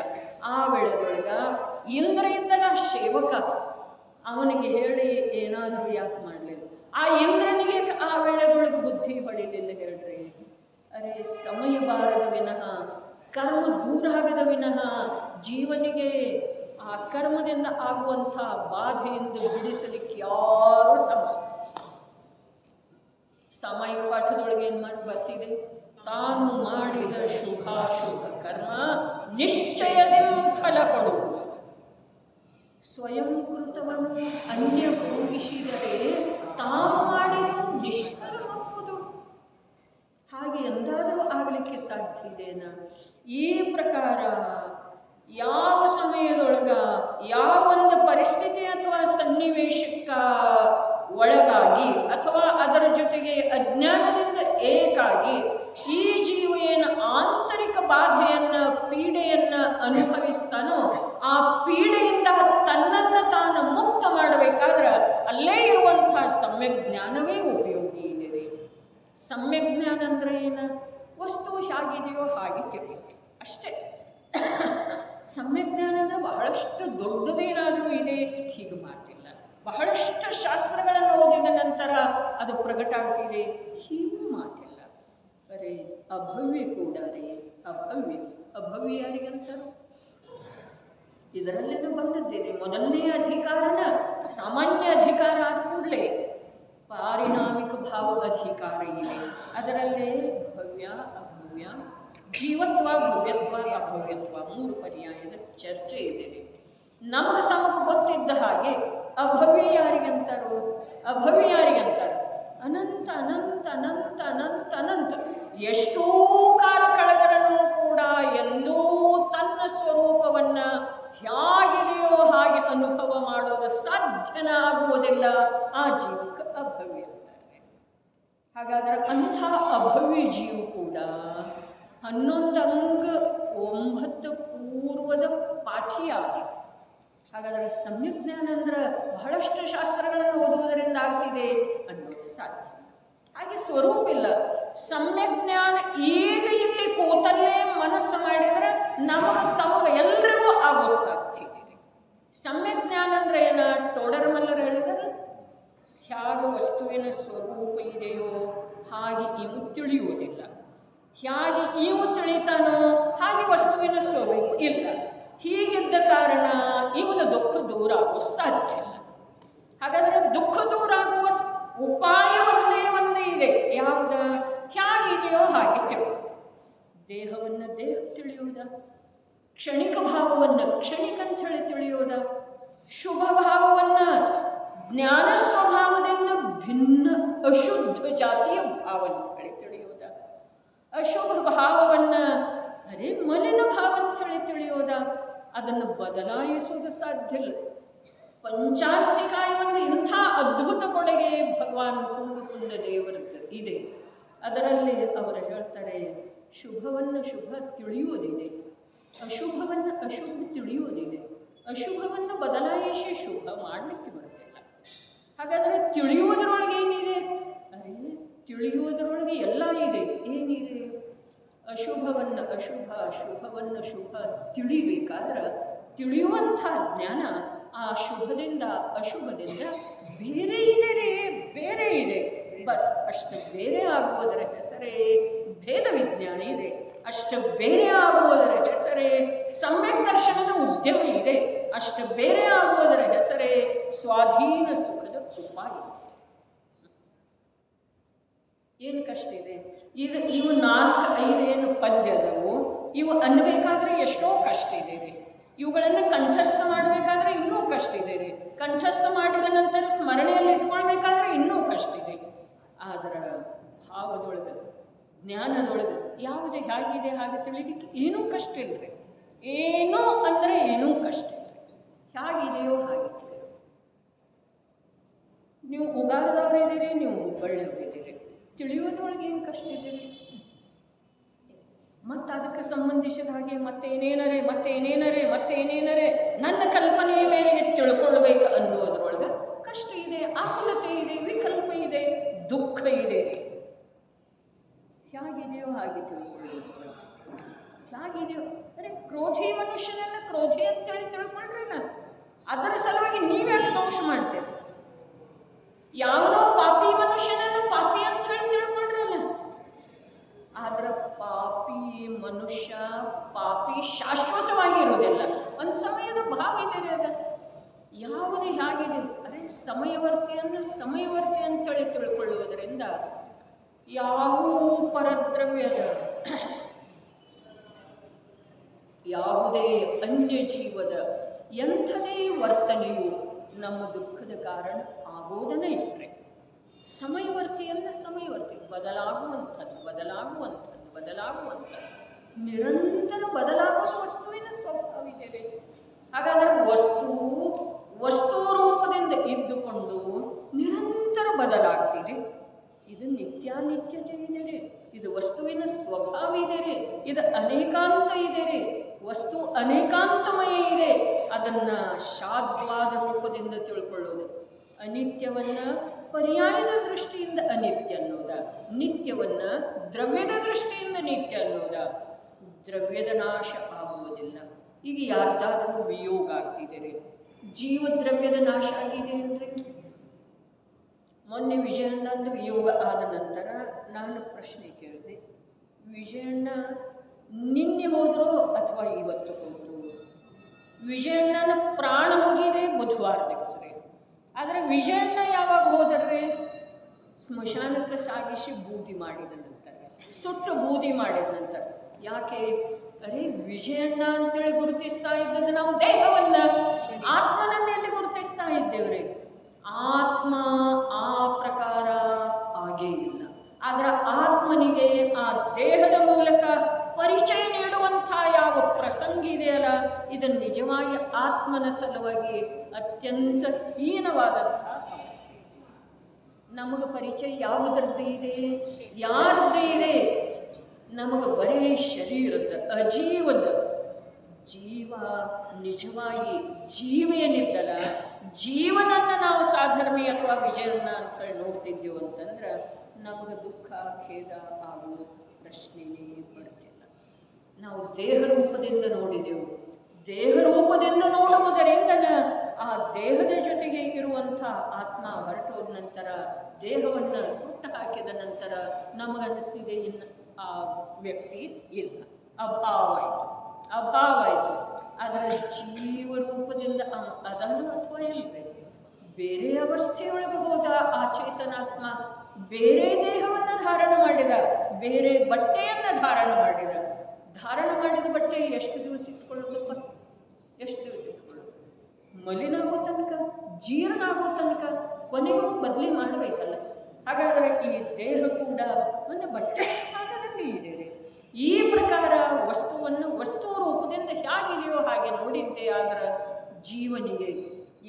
ಆ ವೇಳೆದೊಳಗ ಇಂದ್ರ ಇದ್ದಲ್ಲ ಸೇವಕ, ಅವನಿಗೆ ಹೇಳಿ ಏನಾದರೂ ಯಾಕೆ ಮಾಡಲಿಲ್ಲ. ಆ ಇಂದ್ರನಿಗೆ ಆ ವೇಳೆದೊಳಗೆ ಬುದ್ಧಿ ಹೊಳಿಲಿಲ್ಲ ಹೇಳ್ರಿ. ಅರೆ ಸಮಯ ಬಾರದ ವಿನಃ, ಕರ್ಮ ದೂರ ಆಗದ ವಿನಃ ಜೀವನಿಗೆ ಆ ಕರ್ಮದಿಂದ ಆಗುವಂಥ ಬಾಧೆಯಿಂದ ಬಿಡಿಸಲಿಕ್ಕೆ ಯಾರೂ ಸಾಮಾಯಿಕ ಪಾಠದೊಳಗೆ ಏನು ಮಾಡಿ ಬರ್ತಿದೆ, ತಾನು ಮಾಡಿದ ಶುಭಾಶುಭ ಕರ್ಮ ನಿಶ್ಚಯದಿಂದ ಫಲ ಕೊಡುವುದು. ಸ್ವಯಂ ಕೃತವನ್ನು ಅನ್ಯ ಭೋಗಿಸಿದರೆ ತಾನು ಮಾಡಿದ ನಿಷ್ಫಲವಾಗುವುದು. ಹಾಗೆ ಎಂದಾದರೂ ಆಗಲಿಕ್ಕೆ ಸಾಧ್ಯ ಇದೆನಾ? ಈ ಪ್ರಕಾರ ಯಾವ ಸಮಯದೊಳಗ ಯಾವೊಂದು ಪರಿಸ್ಥಿತಿ ಅಥವಾ ಸನ್ನಿವೇಶಕ್ಕೆ ಒಳಗಾಗಿ ಅಥವಾ ಅದರ ಜೊತೆಗೆ ಅಜ್ಞಾನದಿಂದ ಏಕಾಗಿ ಈ ಜೀವ ಏನು ಆಂತರಿಕ ಬಾಧೆಯನ್ನು, ಪೀಡೆಯನ್ನು ಅನುಭವಿಸ್ತಾನೋ, ಆ ಪೀಡೆಯಿಂದ ತನ್ನನ್ನು ತಾನು ಮುಕ್ತ ಮಾಡಬೇಕಾದ್ರೆ ಅಲ್ಲೇ ಇರುವಂಥ ಸಮ್ಯಕ್ ಜ್ಞಾನವೇ ಉಪಯೋಗಿ ಇದೆ. ಸಮ್ಯಕ್ ಜ್ಞಾನ ಅಂದರೆ ಏನು? ವಸ್ತು ಹೇಗಿದೆಯೋ ಹಾಗೆ ತಿಳಿಯುತ್ತೆ ಅಷ್ಟೇ. ಸಮ್ಯಕ್ ಜ್ಞಾನ ಅಂದರೆ ಬಹಳಷ್ಟು ದೊಡ್ಡದೇನಾದರೂ ಇದೆ ಹೀಗೆ ಮಾತಿಲ್ಲ. ಬಹಳಷ್ಟು ಶಾಸ್ತ್ರಗಳನ್ನು ಓದಿದ ನಂತರ ಅದು ಪ್ರಕಟ ಆಗ್ತಿದೆ ಹೀಗೂ ಮಾತಿಲ್ಲ. ಅರೆ ಅಭವ್ಯ ಕೂಡ ರೀ, ಅಭವ್ಯ ಯಾರಿಗಂತಾರು? ಇದರಲ್ಲೇನೂ ಬಂದದ್ದೇನೆ. ಮೊದಲನೇ ಅಧಿಕಾರನ ಸಾಮಾನ್ಯ ಅಧಿಕಾರ ಆದ ಕೂಡಲೇ ಪಾರಿಣಾಮಿಕ ಭಾವ ಅಧಿಕಾರ ಇದೆ. ಅದರಲ್ಲೇ ಭವ್ಯ, ಅಭವ್ಯ, ಜೀವತ್ವ, ಭವ್ಯತ್ವ, ಅಭವ್ಯತ್ವ 3 ಪರ್ಯಾಯದ ಚರ್ಚೆ ಇದೆ. ನಮಗೆ ತಮಗೆ ಗೊತ್ತಿದ್ದ ಹಾಗೆ ಅಭವ್ಯ ಯಾರಿಗಂತಾರೋ? ಅಭವ್ಯ ಯಾರಿಗಂತಾರೆ? ಅನಂತ ಅನಂತ ಅನಂತ ಅನಂತ ಅನಂತ ಎಷ್ಟೋ ಕಾಲ ಕಳೆದರೂ ಕೂಡ ಎಂದೂ ತನ್ನ ಸ್ವರೂಪವನ್ನು ಹೇಗಿದೆಯೋ ಹಾಗೆ ಅನುಭವ ಮಾಡೋದು ಸಾಧ್ಯನ ಆಗುವುದಿಲ್ಲ. ಆ ಜೀವಕ್ಕೆ ಅಭವ್ಯ ಅಂತಾರೆ. ಹಾಗಾದರೆ ಅಂಥ ಅಭವ್ಯ ಜೀವ ಕೂಡ 11 ಅಂಗ 9 ಪೂರ್ವದ ಪಾಠಿಯಾಗಿ. ಹಾಗಾದರೆ ಸಮ್ಯಕ್ ಜ್ಞಾನ ಅಂದ್ರೆ ಬಹಳಷ್ಟು ಶಾಸ್ತ್ರಗಳನ್ನು ಓದುವುದರಿಂದ ಆಗ್ತಿದೆ ಅನ್ನೋದು ಸಾಧ್ಯ. ಹಾಗೆ ಸ್ವರೂಪ ಇಲ್ಲ. ಸಮ್ಯಕ್ ಜ್ಞಾನ ಈಗ ಇಲ್ಲಿ ಕೂತಲ್ಲೇ ಮನಸ್ಸು ಮಾಡಿದರೆ ತಮಗೆ ಎಲ್ರಿಗೂ ಆಗೋ ಸಾಧ್ಯ ಇದೆ. ಸಮ್ಯಕ್ ಜ್ಞಾನ ಅಂದರೆ ಏನು? ಟೋಡರ್ ಮಲ್ಲರು ಹೇಳಿದರೆ ಹೇಗೆ ವಸ್ತುವಿನ ಸ್ವರೂಪ ಇದೆಯೋ ಹಾಗೆ ಇವು ತಿಳಿಯುವುದಿಲ್ಲ. ಹೇಗೆ ಇವು ತಿಳಿತಾನೋ ಹಾಗೆ ವಸ್ತುವಿನ ಸ್ವರೂಪ ಇಲ್ಲ. ಹೀಗಿದ್ದ ಕಾರಣ ಇವನ ದುಃಖ ದೂರ ಆಗೋ ಸಾಧ್ಯ ಇಲ್ಲ. ಹಾಗಾದರೆ ದುಃಖ ದೂರ ಆಗುವ ಉಪಾಯ ಒಂದೇ ಇದೆ. ಯಾವುದು? ಹೇಗಿದೆಯೋ ಹಾಗೆ ತಿಳಿಯುವುದು. ದೇಹವನ್ನು ದೇಹ ತಿಳಿಯುವುದ, ಕ್ಷಣಿಕ ಭಾವವನ್ನು ಕ್ಷಣಿಕ ಅಂತ ಹೇಳಿ ತಿಳಿಯುವುದ, ಶುಭ ಭಾವವನ್ನು ಜ್ಞಾನ ಸ್ವಭಾವದಿಂದ ಭಿನ್ನ ಅಶುದ್ಧ ಜಾತಿಯ ಭಾವ ಅಂತ ಹೇಳಿ ತಿಳಿಯುವುದ, ಅಶುಭ ಭಾವವನ್ನು ಅದೇ ಮಲಿನ ಭಾವ ಅಂತ ಹೇಳಿ ತಿಳಿಯೋದ, ಅದನ್ನು ಬದಲಾಯಿಸುವುದು ಸಾಧ್ಯ ಇಲ್ಲ. ಪಂಚಾಸ್ತಿಕಾಯ ಒಂದು ಇಂಥ ಅದ್ಭುತ ಕೊಡುಗೆ ಭಗವಾನ್ ಕುಂಭಕುಂಡ ದೇವರದ್ದು ಇದೆ. ಅದರಲ್ಲಿ ಅವರು ಹೇಳ್ತಾರೆ, ಶುಭವನ್ನು ಶುಭ ತಿಳಿಯುವುದಿದೆ, ಅಶುಭವನ್ನು ಅಶುಭ ತಿಳಿಯುವುದಿದೆ, ಅಶುಭವನ್ನು ಬದಲಾಯಿಸಿ ಶುಭ ಮಾಡಲಿಕ್ಕೆ ಬರುತ್ತಿಲ್ಲ. ಹಾಗಾದರೆ ತಿಳಿಯುವುದರೊಳಗೆ ಏನಿದೆ? ಅರೆ, ತಿಳಿಯುವುದರೊಳಗೆ ಎಲ್ಲ ಇದೆ. ಏನಿದೆ? ಅಶುಭವನ್ನು ಅಶುಭ, ಶುಭವನ್ನು ಶುಭ ತಿಳಿಬೇಕಾದ್ರೆ ತಿಳಿಯುವಂಥ ಜ್ಞಾನ ಆ ಶುಭದಿಂದ ಅಶುಭದಿಂದ ಬೇರೆ ಇದೆ ರೀ, ಬೇರೆ ಇದೆ. ಬಸ್ ಅಷ್ಟು ಬೇರೆ ಆಗುವುದರ ಹೆಸರೇ ಭೇದ ವಿಜ್ಞಾನ ಇದೆ. ಅಷ್ಟು ಬೇರೆ ಆಗುವುದರ ಹೆಸರೇ ಸಮ್ಯಕ್ ದರ್ಶನದ ಉದ್ಯಮ ಇದೆ. ಅಷ್ಟು ಬೇರೆ ಆಗುವುದರ ಹೆಸರೇ ಸ್ವಾಧೀನ ಸುಖದ ಉಪಾಯ. ಏನು ಕಷ್ಟ ಇದೆ? ಇವು 4-5 ಏನು ಪದ್ಯದವು, ಇವು ಅನ್ನಬೇಕಾದ್ರೆ ಎಷ್ಟೋ ಕಷ್ಟ ಇದೆ ರೀ. ಇವುಗಳನ್ನು ಕಂಠಸ್ಥ ಮಾಡಬೇಕಾದ್ರೆ ಇನ್ನೂ ಕಷ್ಟ ಇದೆ ರೀ. ಕಂಠಸ್ಥ ಮಾಡಿದ ನಂತರ ಸ್ಮರಣೆಯಲ್ಲಿ ಇಟ್ಕೊಳ್ಬೇಕಾದ್ರೆ ಇನ್ನೂ ಕಷ್ಟ ಇದೆ. ಆದ್ರೆ ಭಾವದೊಳಗೆ, ಜ್ಞಾನದೊಳಗೆ ಯಾವುದೇ ಹೇಗಿದೆ ಹಾಗೆ ತಿಳಿಲಿಕ್ಕೆ ಏನೂ ಕಷ್ಟ ಇಲ್ಲರಿ. ಏನೂ ಅಂದರೆ ಏನೂ ಕಷ್ಟ ಇಲ್ಲರಿ. ಹೇಗಿದೆಯೋ ಹಾಗೆ ತಿಳಿರಿ. ನೀವು ಉಗಾರದವ್ರು ಇದ್ದೀರಿ, ನೀವು ಹುಬ್ಬಳ್ಳಿಯವ್ರು ಇದ್ದೀರಿ, ತಿಳಿಯೋದ್ರೊಳಗೆ ಏನು ಕಷ್ಟ ಇದ್ದೀರಿ? ಮತ್ತು ಅದಕ್ಕೆ ಸಂಬಂಧಿಸಿದ ಹಾಗೆ ಮತ್ತೇನೇನರೇ ನನ್ನ ಕಲ್ಪನೆಯ ಮೇರೆಗೆ ತಿಳ್ಕೊಳ್ಬೇಕು ಅನ್ನುವುದರೊಳಗೆ ಕಷ್ಟ ಇದೆ, ಆಕುಲತೆ ಇದೆ, ವಿಕಲ್ಪ ಇದೆ, ದುಃಖ ಇದೆ. ಹೇಗಿದೆಯೋ ಹಾಗೆ ತಿಳ್ಕೊಳ್ಳೋದು. ಹೇಗಿದೆಯೋ ಅಂದರೆ ಕ್ರೋಧಿ ಮನುಷ್ಯನನ್ನು ಕ್ರೋಧಿ ಅಂತೇಳಿ ತಿಳ್ಕೊಂಡ್ರಲ್ಲ, ಅದರ ಸಲುವಾಗಿ ನೀವ್ಯಾಕೆ ದೋಷ ಮಾಡ್ತೀರಿ? ಯಾವನೋ ಪಾಪಿ ಮನುಷ್ಯನನ್ನು ಪಾಪಿ ಅಂತ ಹೇಳಿ ತಿಳ್ಕೊಂಡ್ರಲ್ಲ, ಆದ್ರೆ ಪಾಪಿ ಮನುಷ್ಯ ಪಾಪಿ ಶಾಶ್ವತವಾಗಿ ಇರುವುದಿಲ್ಲ. ಒಂದು ಸಮಯದ ಭಾವ ಇದೆ. ಅದ ಯಾವುದು ಹೇಗಿದೆ? ಅದೇ ಸಮಯವರ್ತಿಯನ್ನು ಸಮಯವರ್ತಿ ಅಂತೇಳಿ ತಿಳ್ಕೊಳ್ಳುವುದರಿಂದ ಯಾವ ಪರದ್ರವ್ಯದ ಯಾವುದೇ ಅನ್ಯ ಜೀವದ ಎಂಥದೇ ವರ್ತನೆಯು ನಮ್ಮ ದುಃಖದ ಕಾರಣ ಆಗೋದನ್ನೇ ಇಟ್ಟರೆ, ಸಮಯವರ್ತಿಯನ್ನು ಸಮಯವರ್ತಿ ಬದಲಾಗುವಂಥದ್ದು ನಿರಂತರ ಬದಲಾಗುವ ವಸ್ತುವಿನ ಸ್ವಭಾವ ಇದೆ. ಹಾಗಾದರೆ ವಸ್ತು ರೂಪದಿಂದ ಇದ್ದುಕೊಂಡು ನಿರಂತರ ಬದಲಾಗ್ತಿದೆ. ಇದು ನಿತ್ಯಾನಿತ್ಯತೆ ಇದೆ ರೀ. ಇದು ವಸ್ತುವಿನ ಸ್ವಭಾವ ಇದೆ ರೀ. ಇದು ಅನೇಕಾಂತ ಇದೆ ರೀ. ವಸ್ತು ಅನೇಕಾಂತಮಯ ಇದೆ. ಅದನ್ನು ಶಾದ್ವಾದ ರೂಪದಿಂದ ತಿಳ್ಕೊಳ್ಳೋದು. ಅನಿತ್ಯವನ್ನು ಪರ್ಯಾಯದ ದೃಷ್ಟಿಯಿಂದ ಅನಿತ್ಯ ಅನ್ನೋದ, ನಿತ್ಯವನ್ನು ದ್ರವ್ಯದ ದೃಷ್ಟಿಯಿಂದ ನಿತ್ಯ ಅನ್ನೋದ. ದ್ರವ್ಯದ ನಾಶ ಆಗುವುದಿಲ್ಲ. ಈಗ ಯಾರ್ದಾದರೂ ವಿಯೋಗ ಆಗ್ತಿದೆ ರೀ, ಜೀವದ್ರವ್ಯದ ನಾಶ ಆಗಿದೆ ಅಂದರೆ. ಮೊನ್ನೆ ವಿಜಯಣ್ಣಂದು ವಿಯೋಗ ಆದ ನಂತರ ನಾನು ಪ್ರಶ್ನೆ ಕೇಳಿದೆ, ವಿಜಯಣ್ಣ ನಿನ್ನೆ ಹೋದ್ರು ಅಥವಾ ಇವತ್ತು ಹೋದ್ರು? ವಿಜಯಣ್ಣನ ಪ್ರಾಣ ಮುಗಿದೆ ಬುಧವಾರ ದಿವಸರೇ. ಆದರೆ ವಿಜಯಣ್ಣ ಯಾವಾಗ ಹೋದರ್ರಿ? ಸ್ಮಶಾನಕ್ಕೆ ಸಾಗಿಸಿ ಬೂದಿ ಮಾಡಿದ ನಂತರ, ಸುಟ್ಟು ಬೂದಿ ಮಾಡಿದ ನಂತರ. ಯಾಕೆ? ಅರೆ, ವಿಜಯಣ್ಣ ಅಂತೇಳಿ ಗುರುತಿಸ್ತಾ ಇದ್ದದ್ದು ನಾವು ದೇಹವನ್ನು, ಆತ್ಮನನ್ನೆಲ್ಲಿ ಗುರುತಿಸ್ತಾ ಇದ್ದೇವ್ರಿ? ಆತ್ಮ ಆ ಪ್ರಕಾರ ಆಗೇ ಇಲ್ಲ. ಆದರೆ ಆತ್ಮನಿಗೆ ಆ ದೇಹದ ಮೂಲಕ ಪರಿಚಯ ನೀಡುವಂಥ ಯಾವ ಪ್ರಸಂಗ ಇದೆಯಲ್ಲ, ಇದನ್ನು ನಿಜವಾಗಿ ಆತ್ಮನ ಸಲುವಾಗಿ ಅತ್ಯಂತ ಹೀನವಾದಂಥ ಅವಸ್ಥೆ. ನಮಗೆ ಪರಿಚಯ ಯಾವುದರದ್ದು ಇದೆ? ಯಾರದ್ದು ಇದೆ? ನಮಗೆ ಬರೀ ಶರೀರದ, ಅಜೀವದ. ಜೀವ ನಿಜವಾಗಿ ಜೀವೇನಿದ್ದಲ್ಲ, ಜೀವನನ್ನು ನಾವು ಸಾಧರ್ಮಿ ಅಥವಾ ವಿಜಯನ್ನ ಅಂತೇಳಿ ನೋಡ್ತಿದ್ದೀವಿ ಅಂತಂದ್ರೆ ನಮಗೆ ದುಃಖ ಖೇದ ಆಗುವ ಪ್ರಶ್ನೆಯೇ ಬರುತ್ತಿಲ್ಲ. ನಾವು ದೇಹ ರೂಪದಿಂದ ನೋಡಿದೆವು. ದೇಹ ರೂಪದಿಂದ ನೋಡುವುದರಿಂದ ಆ ದೇಹದ ಜೊತೆಗೆ ಇರುವಂಥ ಆತ್ಮ ಹೊರಟೋದ ನಂತರ, ದೇಹವನ್ನು ಸುಟ್ಟು ಹಾಕಿದ ನಂತರ ನಮಗನ್ನಿಸ್ತಿದೆ ಇನ್ನು ಆ ವ್ಯಕ್ತಿ ಇಲ್ಲ, ಅಭಾವ ಆಯಿತು. ಅದರ ಜೀವರೂಪದಿಂದ ಅದನ್ನು ಅಥವಾ ಇಲ್ಲವೇ ಬೇರೆ ಅವಸ್ಥೆಯೊಳಗೆ ಹೋದ ಆ ಚೇತನಾತ್ಮ ಬೇರೆ ದೇಹವನ್ನು ಧಾರಣ ಮಾಡಿದ, ಬೇರೆ ಬಟ್ಟೆಯನ್ನು ಧಾರಣ ಮಾಡಿದ. ಧಾರಣ ಮಾಡಿದ ಬಟ್ಟೆ ಎಷ್ಟು ದಿವಸ ಇಟ್ಕೊಳ್ಳೋದಪ್ಪ? ಎಷ್ಟು ದಿವಸ ಇಟ್ಕೊಳ್ಳೋದು? ಮಲಿನ ಆಗೋ ತನಕ, ಜೀರ್ಣ ಆಗೋ ತನಕ, ಕೊನೆಗೂ ಬದಲಿ ಮಾಡಬೇಕಲ್ಲ. ಹಾಗಾದರೆ ಈ ದೇಹ ಕೂಡ ಒಂದು ಬಟ್ಟೆ ಸ್ಥಾನದಲ್ಲಿ ಇದೆ. ಈ ಪ್ರಕಾರ ವಸ್ತುವನ್ನು ವಸ್ತು ರೂಪದಿಂದ ಹೇಗಿದೆಯೋ ಹಾಗೆ ನೋಡಿದ್ದ ವಿದ್ಯೆ ಆದ್ರೆ ಜೀವನಿಗೆ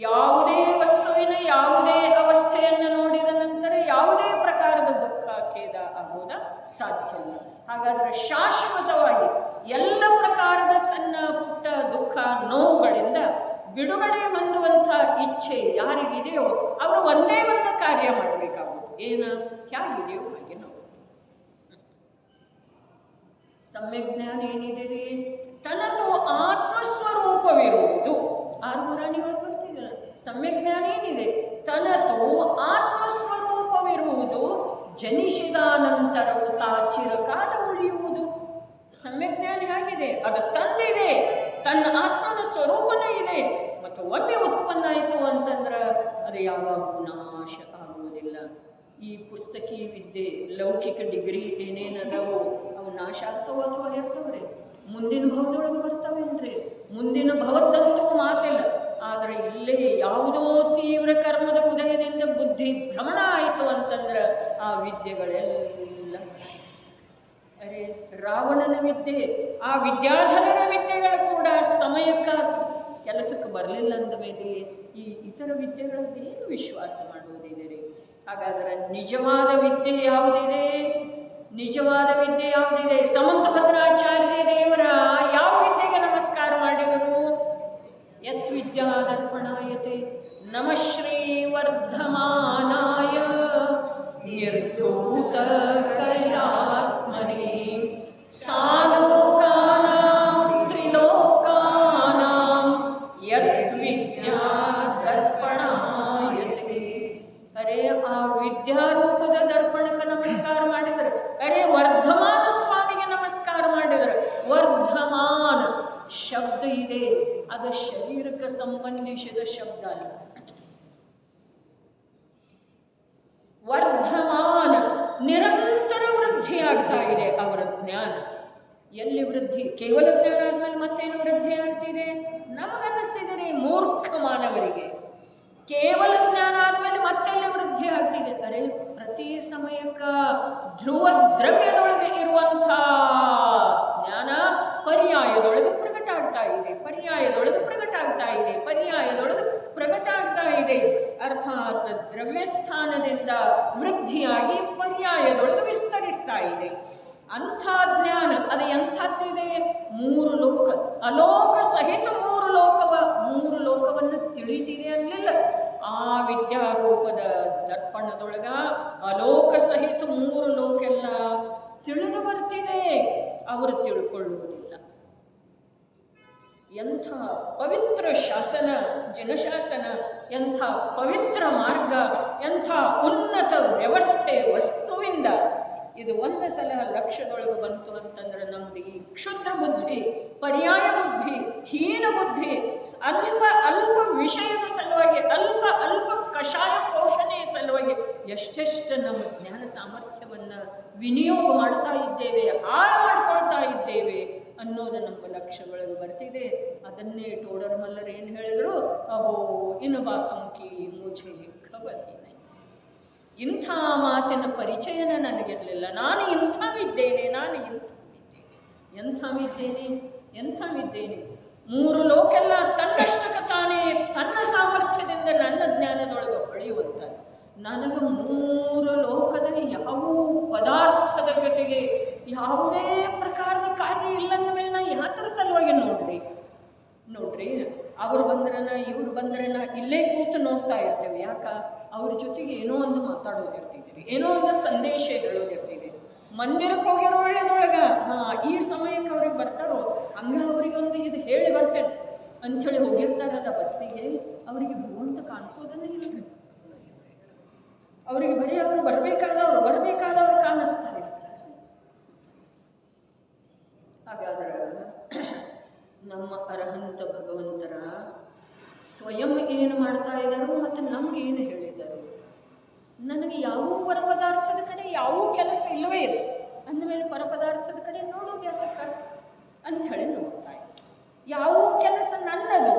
ಯಾವುದೇ ವಸ್ತುವಿನ ಯಾವುದೇ ಅವಸ್ಥೆಯನ್ನು ನೋಡಿದ ನಂತರ ಯಾವುದೇ ಪ್ರಕಾರದ ದುಃಖ ಖೇದ ಆಗೋದ ಸಾಧ್ಯ ಇಲ್ಲ. ಹಾಗಾದರೆ ಶಾಶ್ವತವಾಗಿ ಎಲ್ಲ ಪ್ರಕಾರದ ಸಣ್ಣ ಪುಟ್ಟ ದುಃಖ ನೋವುಗಳಿಂದ ಬಿಡುಗಡೆ ಹೊಂದುವಂಥ ಇಚ್ಛೆ ಯಾರಿಗಿದೆಯೋ ಅವರು ಒಂದೇ ಒಂದು ಕಾರ್ಯ ಮಾಡಬೇಕಾಗುವುದು. ಏನು? ಹೇಗಿದೆಯೋ ಹಾಗೆ ನಾವು ಸಮ್ಯಜ್ಞಾನ ಏನಿದೆ ರೀ, ತನತು ಆತ್ಮಸ್ವರೂಪವಿರುವುದು. ಆರು ಪುರಾಣಿಗಳು ಬರ್ತಿಲ್ಲ. ಸಮ್ಯಜ್ಞಾನ ಏನಿದೆ? ತನತು ಆತ್ಮಸ್ವರೂಪವಿರುವುದು, ಜನಿಸಿದ ನಂತರವು ತಾ ಚಿರಕಾಲ ಉಳಿಯುವುದು. ಸಮ್ಯಜ್ಞಾನ ಹೇಗಿದೆ? ಅದು ತಂದಿದೆ, ತನ್ನ ಆತ್ಮನ ಸ್ವರೂಪನೇ ಇದೆ. ಮತ್ತು ಒಮ್ಮೆ ಉತ್ಪನ್ನ ಆಯಿತು ಅಂತಂದ್ರೆ ಅದು ಯಾವಾಗೂ ನಾಶ ಆಗುವುದಿಲ್ಲ. ಈ ಪುಸ್ತಕಿ ವಿದ್ಯೆ, ಲೌಕಿಕ ಡಿಗ್ರಿ ಏನೇನದವು ಅವು ನಾಶ ಆಗ್ತಾವ ಅಥವಾ ಇರ್ತವ್ರಿ? ಮುಂದಿನ ಭವದೊಳಗೆ ಬರ್ತಾವೇನ್ರಿ? ಮುಂದಿನ ಭವದ್ದಂತೂ ಮಾತಿಲ್ಲ. ಆದರೆ ಇಲ್ಲೇ ಯಾವುದೋ ತೀವ್ರ ಕರ್ಮದ ಉದಯದಿಂದ ಬುದ್ಧಿ ಭ್ರಮಣ ಆಯಿತು ಅಂತಂದ್ರೆ ಆ ವಿದ್ಯೆಗಳೆಲ್ಲ ಅರೆ ರಾವಣನ ವಿದ್ಯೆ, ಆ ವಿದ್ಯಾಧರರ ವಿದ್ಯೆಗಳು ಕೂಡ ಸಮಯಕ್ಕೆ ಕೆಲಸಕ್ಕೆ ಬರಲಿಲ್ಲ ಅಂದ ಮೇಲೆ ಈ ಇತರ ವಿದ್ಯೆಗಳದ್ದೇನು ವಿಶ್ವಾಸ ಮಾಡುವುದಿದೆ ರೀ? ಹಾಗಾದರೆ ನಿಜವಾದ ವಿದ್ಯೆ ಯಾವುದಿದೆ? ನಿಜವಾದ ವಿದ್ಯೆ ಯಾವುದಿದೆ? ಸಮಂತಭದ್ರಾಚಾರ್ಯ ದೇವರ ಯಾವ ವಿದ್ಯೆಗೆ ನಮಸ್ಕಾರ ಮಾಡಿದರು? ಯತ್ ವಿದ್ಯಾ ದರ್ಪಣಾಯತೆ ನಮಃ ಶ್ರೀ ವರ್ಧಮಾನಾಯ ನಿರ್ಧೂತ ಕಲ್ಯಾತ್ಮನೇ ಸಾಲೋಕಾನಾಂ ತ್ರಿಲೋಕಾನಾಂ ಯತ್ ವಿದ್ಯಾ ದರ್ಪಣಾಯತೆ. ಅರೆ ಆ ವಿದ್ಯಾರೂಪದ ದರ್ಪಣಕ್ಕೆ ನಮಸ್ಕಾರ ಮಾಡಿದರೆ, ಅರೆ ವರ್ಧಮಾನ ಸ್ವಾಮಿಗೆ ನಮಸ್ಕಾರ ಮಾಡಿದರೆ. ವರ್ಧಮಾನ ಶಬ್ದ ಇದೆ, ಅದು ಶರೀರಕ್ಕೆ ಸಂಬಂಧಿಸಿದ ಶಬ್ದ ಅಲ್ಲ. ವರ್ಧಮಾನ ನಿರಂತರ ವೃದ್ಧಿಯಾಗ್ತಾ ಇದೆ ಅವರ ಜ್ಞಾನ. ಎಲ್ಲಿ ವೃದ್ಧಿ? ಕೇವಲ ಜ್ಞಾನ ಆದ್ಮೇಲೆ ಮತ್ತೇನು ವೃದ್ಧಿ ಆಗ್ತಿದೆ? ನಮಗನ್ನಿಸ್ತಿದೆ ಮೂರ್ಖ ಮಾನವರಿಗೆ ಕೇವಲ ಜ್ಞಾನ ಆದ್ಮೇಲೆ ಮತ್ತೆಲ್ಲಿ ವೃದ್ಧಿ ಆಗ್ತಿದೆ? ಅರೆ ಪ್ರತಿ ಸಮಯಕ್ಕ ಧ್ರುವ ದ್ರವ್ಯದೊಳಗೆ ಇರುವಂಥ ಜ್ಞಾನ ಪರ್ಯಾಯದೊಳಗೆ ಪ್ರಕಟ ಆಗ್ತಾ ಇದೆ, ಪರ್ಯಾಯದೊಳಗೆ ಪ್ರಕಟ ಆಗ್ತಾ ಇದೆ, ಪರ್ಯಾಯದೊಳಗೆ ಪ್ರಕಟ ಆಗ್ತಾ ಇದೆ. ಅರ್ಥಾತ್ ದ್ರವ್ಯಸ್ಥಾನದಿಂದ ವೃದ್ಧಿಯಾಗಿ ಪರ್ಯಾಯದೊಳಗೆ ವಿಸ್ತರಿಸ್ತಾ ಇದೆ. ಅಂಥ ಜ್ಞಾನ ಅದು ಎಂಥದ್ದಿದೆ? ಮೂರು ಲೋಕ, ಅಲೋಕ ಸಹಿತ ಮೂರು ಲೋಕವನ್ನು ತಿಳಿದಿದೆ ಅನ್ನಲಿಲ್ಲ. ಆ ವಿದ್ಯಾರೂಪದ ದರ್ಪಣದೊಳಗ ಅಲೋಕ ಸಹಿತ ಮೂರು ಲೋಕೆಲ್ಲ ತಿಳಿದು ಬರ್ತಿದೆ, ಅವರು ತಿಳ್ಕೊಳ್ಳುವುದಿಲ್ಲ. ಎಂಥ ಪವಿತ್ರ ಶಾಸನ, ಜನಶಾಸನ, ಎಂಥ ಪವಿತ್ರ ಮಾರ್ಗ, ಎಂಥ ಉನ್ನತ ವ್ಯವಸ್ಥೆ ವಸ್ತುವಿಂದ ಇದು ಒಂದು ಸಲ ಲಕ್ಷ್ಯದೊಳಗೆ ಬಂತು ಅಂತಂದ್ರೆ ನಮ್ದು ಈ ಕ್ಷುದ್ರ ಬುದ್ಧಿ, ಪರ್ಯಾಯ ಬುದ್ಧಿ, ಹೀನ ಬುದ್ಧಿ, ಅಲ್ಪ ವಿಷಯದ ಸಲುವಾಗಿ, ಅಲ್ಪ ಕಷಾಯ ಪೋಷಣೆಯ ಸಲುವಾಗಿ ಎಷ್ಟೆಷ್ಟು ನಮ್ಮ ಜ್ಞಾನ ಸಾಮರ್ಥ್ಯವನ್ನು ವಿನಿಯೋಗ ಮಾಡ್ತಾ ಇದ್ದೇವೆ, ಹಾಳು ಮಾಡ್ಕೊಳ್ತಾ ಇದ್ದೇವೆ ಅನ್ನೋದು ನಮ್ಮ ಲಕ್ಷ್ಯಗಳಿಗೆ ಬರ್ತಿದೆ. ಅದನ್ನೇ ಟೋಡರ್ ಮಲ್ಲರು ಏನು ಹೇಳಿದರು? ಅಹೋ ಇನ್ನು ಬಾತುಂಕಿ ಮುझे ಖಬರ್ ಹಿ ನಹೀ. ಇಂಥ ಮಾತಿನ ಪರಿಚಯನ ನನಗಿರಲಿಲ್ಲ. ನಾನು ಇಂಥವಿದ್ದೇನೆ, ಎಂಥವಿದ್ದೇನೆ. ಮೂರು ಲೋಕೆಲ್ಲ ತನ್ನಷ್ಟಕ್ಕೆ ತಾನೇ ತನ್ನ ಸಾಮರ್ಥ್ಯದಿಂದ ನನ್ನ ಜ್ಞಾನದೊಳಗೆ ಹೊಳೆಯುವಂಥದ್ದು. ನನಗೆ ಮೂರು ಲೋಕದ ಯಾವ ಪದಾರ್ಥದ ಜೊತೆಗೆ ಯಾವುದೇ ಪ್ರಕಾರದ ಕಾರ್ಯ ಇಲ್ಲಂದ ಮೇಲೆ ನಾ ಯಾತ್ರ ಸಲುವಾಗಿ ನೋಡ್ರಿ ಅವರು ಬಂದ್ರನ ಇವ್ರು ಬಂದ್ರನ ಇಲ್ಲೇ ಕೂತು ನೋಡ್ತಾ ಇರ್ತೇವೆ. ಯಾಕ? ಅವ್ರ ಜೊತೆಗೆ ಏನೋ ಒಂದು ಮಾತಾಡೋದಿರ್ತಿದ್ದೀರಿ, ಏನೋ ಒಂದು ಸಂದೇಶ ಹೇಳೋದಿರ್ತಿದೆ. ಮಂದಿರಕ್ಕೆ ಹೋಗಿರೋ ಒಳ್ಳೆದೊಳಗ ಈ ಸಮಯಕ್ಕೆ ಅವ್ರಿಗೆ ಬರ್ತಾರೋ ಹಂಗ ಅವ್ರಿಗೊಂದು ಇದು ಹೇಳಿ ಬರ್ತೇನೆ ಅಂಥೇಳಿ ಹೋಗಿರ್ತಾರಲ್ಲ ಬಸ್ತಿಗೆ, ಅವರಿಗೆ ಭಗವಂತ ಕಾಣಿಸೋದನ್ನೇ ಇಲ್ರಿ. ಅವರಿಗೆ ಬರೀ ಅವರು ಬರಬೇಕಾದವರು ಕಾಣಿಸ್ತಾ ಇರ್ತಾರೆ. ಹಾಗಾದ್ರೆ ನಮ್ಮ ಅರ್ಹಂತ ಭಗವಂತರ ಸ್ವಯಂ ಏನು ಮಾಡ್ತಾ ಇದ್ದಾರೋ ಮತ್ತು ನಮ್ಗೆ ಏನು ಹೇಳಿದರು? ನನಗೆ ಯಾವ ಪರಪದಾರ್ಥದ ಕಡೆ ಯಾವ ಕೆಲಸ ಇಲ್ಲವೇ ಇಲ್ಲ ಅಂದಮೇಲೆ ಪರಪದಾರ್ಥದ ಕಡೆ ನೋಡೋದು ಯಾತಕ್ಕ ಅಂಥೇಳಿ ನೋಡ್ತಾ ಇದ್ದೆ. ಯಾವ ಕೆಲಸ ನನ್ನದು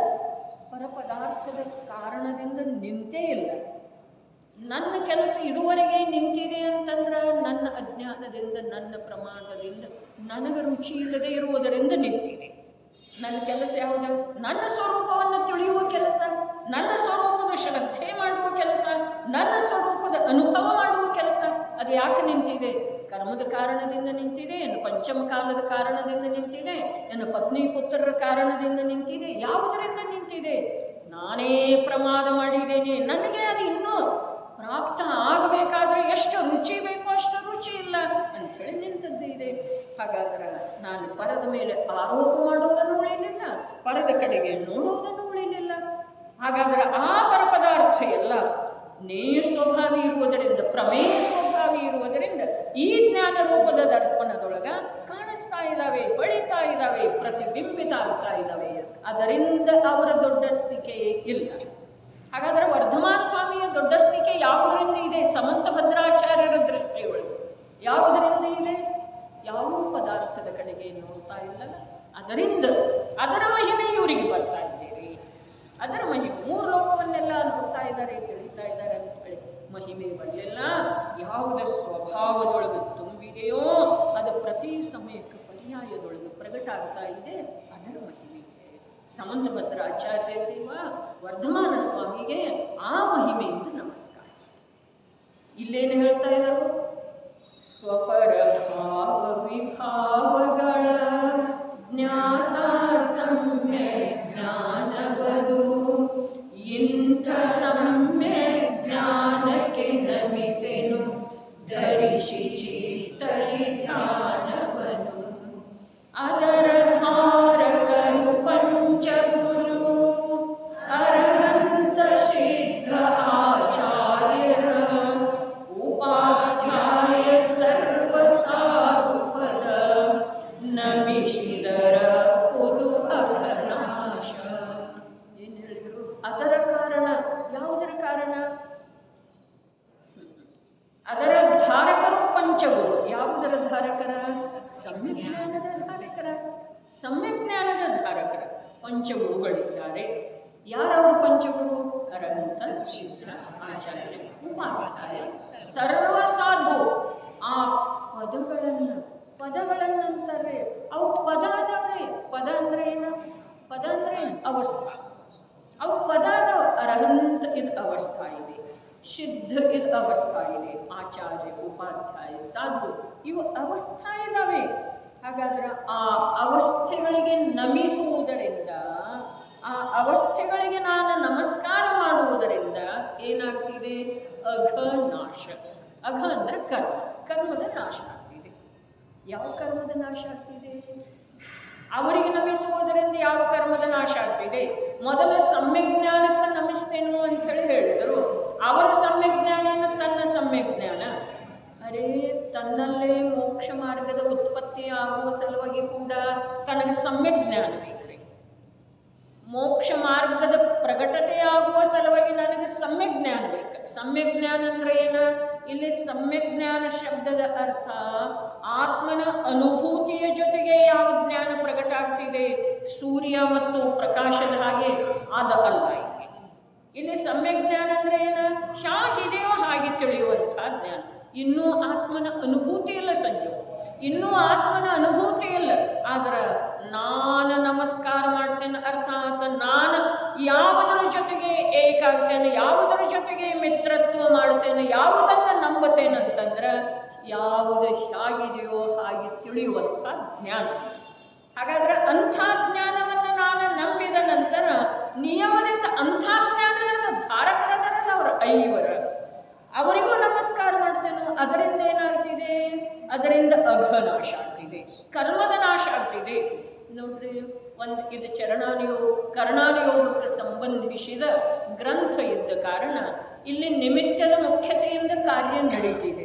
ಪರಪದಾರ್ಥದ ಕಾರಣದಿಂದ ನಿಂತೇ ಇಲ್ಲ. ನನ್ನ ಕೆಲಸ ಇದುವರೆಗೆ ನಿಂತಿದೆ ಅಂತಂದ್ರೆ ನನ್ನ ಅಜ್ಞಾನದಿಂದ, ನನ್ನ ಪ್ರಮಾದದಿಂದ, ನನಗೆ ರುಚಿ ಇಲ್ಲದೆ ಇರುವುದರಿಂದ ನಿಂತಿದೆ. ನನ್ನ ಕೆಲಸ ಯಾವುದು? ನನ್ನ ಸ್ವರೂಪವನ್ನು ತಿಳಿಯುವ ಕೆಲಸ, ನನ್ನ ಸ್ವರೂಪದ ಶ್ರದ್ಧೆ ಮಾಡುವ ಕೆಲಸ, ನನ್ನ ಸ್ವರೂಪದ ಅನುಭವ ಮಾಡುವ ಕೆಲಸ. ಅದು ಯಾಕೆ ನಿಂತಿದೆ? ಕರ್ಮದ ಕಾರಣದಿಂದ ನಿಂತಿದೆ, ಏನು ಪಂಚಮ ಕಾಲದ ಕಾರಣದಿಂದ ನಿಂತಿದೆ, ಏನು ಪತ್ನಿ ಪುತ್ರರ ಕಾರಣದಿಂದ ನಿಂತಿದೆ? ಯಾವುದರಿಂದ ನಿಂತಿದೆ? ನಾನೇ ಪ್ರಮಾದ ಮಾಡಿದ್ದೇನೆ, ನನಗೆ ಅದು ಇನ್ನೂ ಪ್ರಾಪ್ತ ಆಗಬೇಕಾದ್ರೆ ಎಷ್ಟು ರುಚಿ ಬೇಕೋ ಅಷ್ಟು ರುಚಿ ಇಲ್ಲ ಅಂಥೇಳಿ ನಿಂತದ್ದು ಇದೆ. ಹಾಗಾದ್ರೆ ನಾನು ಪರದ ಮೇಲೆ ಆರೋಪ ಮಾಡೋದನ್ನು ಉಳಿಲಿಲ್ಲ, ಪರದ ಕಡೆಗೆ ನೋಡುವುದನ್ನು ಉಳಿಲಿಲ್ಲ. ಹಾಗಾದ್ರೆ ಆ ಪರಪದಾರ್ಥ ಎಲ್ಲ ನೇಯ ಸ್ವಭಾವಿ ಇರುವುದರಿಂದ, ಪ್ರಮೇಯ ಸ್ವಭಾವಿ ಇರುವುದರಿಂದ ಈ ಜ್ಞಾನ ರೂಪದ ದರ್ಪಣದೊಳಗ ಕಾಣಿಸ್ತಾ ಇದ್ದಾವೆ, ಹೊಳಿತಾ ಇದ್ದಾವೆ, ಪ್ರತಿಬಿಂಬಿತ ಆಗ್ತಾ ಇದ್ದಾವೆ. ಅದರಿಂದ ಅವರ ದೊಡ್ಡಸ್ತಿಕೆಯೇ ಇಲ್ಲ. ಹಾಗಾದರೆ ವರ್ಧಮಾನ ಸ್ವಾಮಿಯ ದೊಡ್ಡಸ್ತಿಕೆ ಯಾವುದರಿಂದ ಇದೆ? ಸಮಂತ ಭದ್ರಾಚಾರ್ಯರ ದೃಷ್ಟಿಯೊಳಗೆ ಯಾವುದರಿಂದ ಇದೆ? ಯಾವ ಪದಾರ್ಥದ ಕಡೆಗೆ ನೋಡ್ತಾ ಇಲ್ಲಲ್ಲ, ಅದರಿಂದ ಅದರ ಮಹಿಮೆ ಇವರಿಗೆ ಬರ್ತಾ ಇದ್ದೀರಿ. ಅದರ ಮಹಿಮೆ ಮೂರು ಲೋಕವನ್ನೆಲ್ಲ ನೋಡ್ತಾ ಇದ್ದಾರೆ, ತಿಳಿತಾ ಇದ್ದಾರೆ ಅಂತ ಹೇಳಿ ಮಹಿಮೆ ಬರಲಿಲ್ಲ. ಯಾವುದ ಸ್ವಭಾವದೊಳಗೆ ತುಂಬಿದೆಯೋ ಅದು ಪ್ರತಿ ಸಮಯಕ್ಕೆ ಪರ್ಯಾಯದೊಳಗೆ ಪ್ರಗಟ ಆಗ್ತಾ ಇದೆ, ಅದರ ಮಹಿಮೆ. ಸಮಂತ ಭದ್ರಾಚಾರ್ಯರಿರುವ ವರ್ಧಮಾನ ಸ್ವಾಮಿಗೆ ಆ ಮಹಿಮೆಯಿಂದ ನಮಸ್ಕಾರ. ಇಲ್ಲೇನು ಹೇಳ್ತಾ ಇದ್ದಾರೆ? ಸ್ವಪರ ಭಾವ ವಿಭಾವಗಳ ಜ್ಞಾತ ಸಮ್ಯಕ್ ಜ್ಞಾನವದು, ಇಂಥ ಸಮ್ಯಕ್ ಜ್ಞಾನಕ್ಕೆ ನಮಿತೆನು ಧರಿಸಿ ಚಿತ್ತರಿ ಧ್ಯಾನವನು. ಅದರ ಧಾರಕರು ಪಂಚಗುರು ಅರ್ಹಂತ ಸಿದ್ಧ ಆಚಾರ್ಯರ ಉಪಾಧ್ಯಾಯ ಸರ್ವ ಸಾಧುಪದ ನಮಿಸಿದರ ಪುದು ಅಘನಾಶ. ಏನು ಹೇಳಿದರು? ಅದರ ಕಾರಣ ಯಾವುದರ ಕಾರಣ? ಅದರ ಧಾರಕರು ಪಂಚಗುರು. ಯಾವುದರ ಧಾರಕರ? ಸಮ್ಯಜ್ಞಾನದ ಧಾರಕರ. ಸಮ್ಯಜ್ಞಾನದ ಧಾರಕರ ಪಂಚಗುರುಗಳಿದ್ದಾರೆ. ಯಾರವರು ಪಂಚಗುರು? ಅರಹಂತ ಸಿದ್ಧ ಆಚಾರ್ಯ ಉಪಾಧ್ಯಾಯ ಸರ್ವ ಸಾಧು. ಆ ಪದಗಳನ್ನಂತಾರೆ. ಅವು ಪದ ಅದವ್ರೆ. ಪದ ಅಂದ್ರೆ ಏನು? ಪದ ಅಂದ್ರೆ ಅವಸ್ಥಾ. ಅವು ಪದ ಅದಾವ. ಅರಹಂತ ಇದು ಅವಸ್ಥಾ ಇದೆ, ಸಿದ್ಧ ಇದು ಅವಸ್ಥಾ ಇದೆ, ಆಚಾರ್ಯ ಉಪಾಧ್ಯಾಯ ಸಾಧು ಇವು ಅವಸ್ಥಾ ಇದ್ದಾವೆ. ಹಾಗಾದ್ರೆ ಆ ಅವಸ್ಥೆಗಳಿಗೆ ನಮಿಸುವುದರಿಂದ, ಆ ಅವಸ್ಥೆಗಳಿಗೆ ನಾನು ನಮಸ್ಕಾರ ಮಾಡುವುದರಿಂದ ಏನಾಗ್ತಿದೆ? ಅಘನಾಶ. ಅಘ ಅಂದ್ರೆ ಕರ್ಮ, ಕರ್ಮದ ನಾಶ ಆಗ್ತಿದೆ. ಯಾವ ಕರ್ಮದ ನಾಶ ಆಗ್ತಿದೆ? ಅವರಿಗೆ ನಮಿಸುವುದರಿಂದ ಯಾವ ಕರ್ಮದ ನಾಶ ಆಗ್ತಿದೆ? ಮೊದಲು ಸಮ್ಯಜ್ಞಾನಕ್ಕೆ ನಮಿಸ್ತೇನು ಅಂತ ಹೇಳಿದರು. ಅವರ ಸಮ್ಯಜ್ಞಾನ ತನ್ನ ಸಮ್ಯಜ್ಞಾನ. ಅರೇ, ತನ್ನಲ್ಲೇ ಮೋಕ್ಷ ಮಾರ್ಗದ ಉತ್ಪತ್ತಿ ಆಗುವ ಸಲುವಾಗಿ ಕೂಡ ತನಗೆ ಸಮ್ಯಜ್ಞಾನ ಬೇಕ್ರಿ. ಮೋಕ್ಷ ಮಾರ್ಗದ ಪ್ರಕಟತೆಯಾಗುವ ಸಲುವಾಗಿ ನನಗೆ ಸಮ್ಯಜ್ಞಾನ ಬೇಕು. ಸಮ್ಯಜ್ಞಾನ ಅಂದ್ರೆ ಏನು? ಇಲ್ಲಿ ಸಮ್ಯಜ್ಞಾನ ಶಬ್ದದ ಅರ್ಥ ಆತ್ಮನ ಅನುಭೂತಿಯ ಜೊತೆಗೆ ಯಾವ ಜ್ಞಾನ ಪ್ರಕಟ ಆಗ್ತಿದೆ, ಸೂರ್ಯ ಮತ್ತು ಪ್ರಕಾಶದ ಹಾಗೆ ಅದಲ್ಲ. ಇಲ್ಲಿ ಸಮ್ಯಜ್ಞಾನ ಅಂದ್ರೆ ಏನು? ಹೇಗಿದೆಯೋ ಹಾಗೆ ತಿಳಿಯುವಂಥ ಜ್ಞಾನ. ಇನ್ನೂ ಆತ್ಮನ ಅನುಭೂತಿ ಇಲ್ಲ ಸಂಜು, ಇನ್ನೂ ಆತ್ಮನ ಅನುಭೂತಿ ಇಲ್ಲ. ಆದ್ರೆ ನಾನು ನಮಸ್ಕಾರ ಮಾಡ್ತೇನೆ ಅರ್ಥಾತ್ ನಾನು ಯಾವುದರ ಜೊತೆಗೆ ಏಕಾಗ್ತೇನೆ, ಯಾವುದರ ಜೊತೆಗೆ ಮಿತ್ರತ್ವ ಮಾಡ್ತೇನೆ, ಯಾವುದನ್ನು ನಂಬುತ್ತೇನೆ ಅಂತಂದ್ರೆ ಯಾವುದು ಹೇಗಿದೆಯೋ ಹಾಗೆ ತಿಳಿಯುವಂಥ ಜ್ಞಾನ. ಹಾಗಾದ್ರೆ ಅಂಥ ಜ್ಞಾನವನ್ನು ನಾನು ನಂಬಿದ ನಂತರ ನಿಯಮದಿಂದ ಅಂಥ ಜ್ಞಾನದ ಧಾರಕರದರಲ್ಲ ಅವರು ಐವರ, ಅವರಿಗೂ ನಮಸ್ಕಾರ ಮಾಡ್ತೇನೆ. ಅದರಿಂದ ಏನಾಗ್ತಿದೆ? ಅದರಿಂದ ಅಘನಾಶ ಆಗ್ತಿದೆ, ಕರ್ಮದ ನಾಶ ಆಗ್ತಿದೆ. ನೋಡ್ರಿ, ಇದು ಕರ್ಣಾನುಯೋಗಕ್ಕೆ ಸಂಬಂಧಿಸಿದ ಗ್ರಂಥ ಇದ್ದ ಕಾರಣ ಇಲ್ಲಿ ನಿಮಿತ್ತದ ಮುಖ್ಯತೆಯಿಂದ ಕಾರ್ಯ ನಡೀತಿದೆ.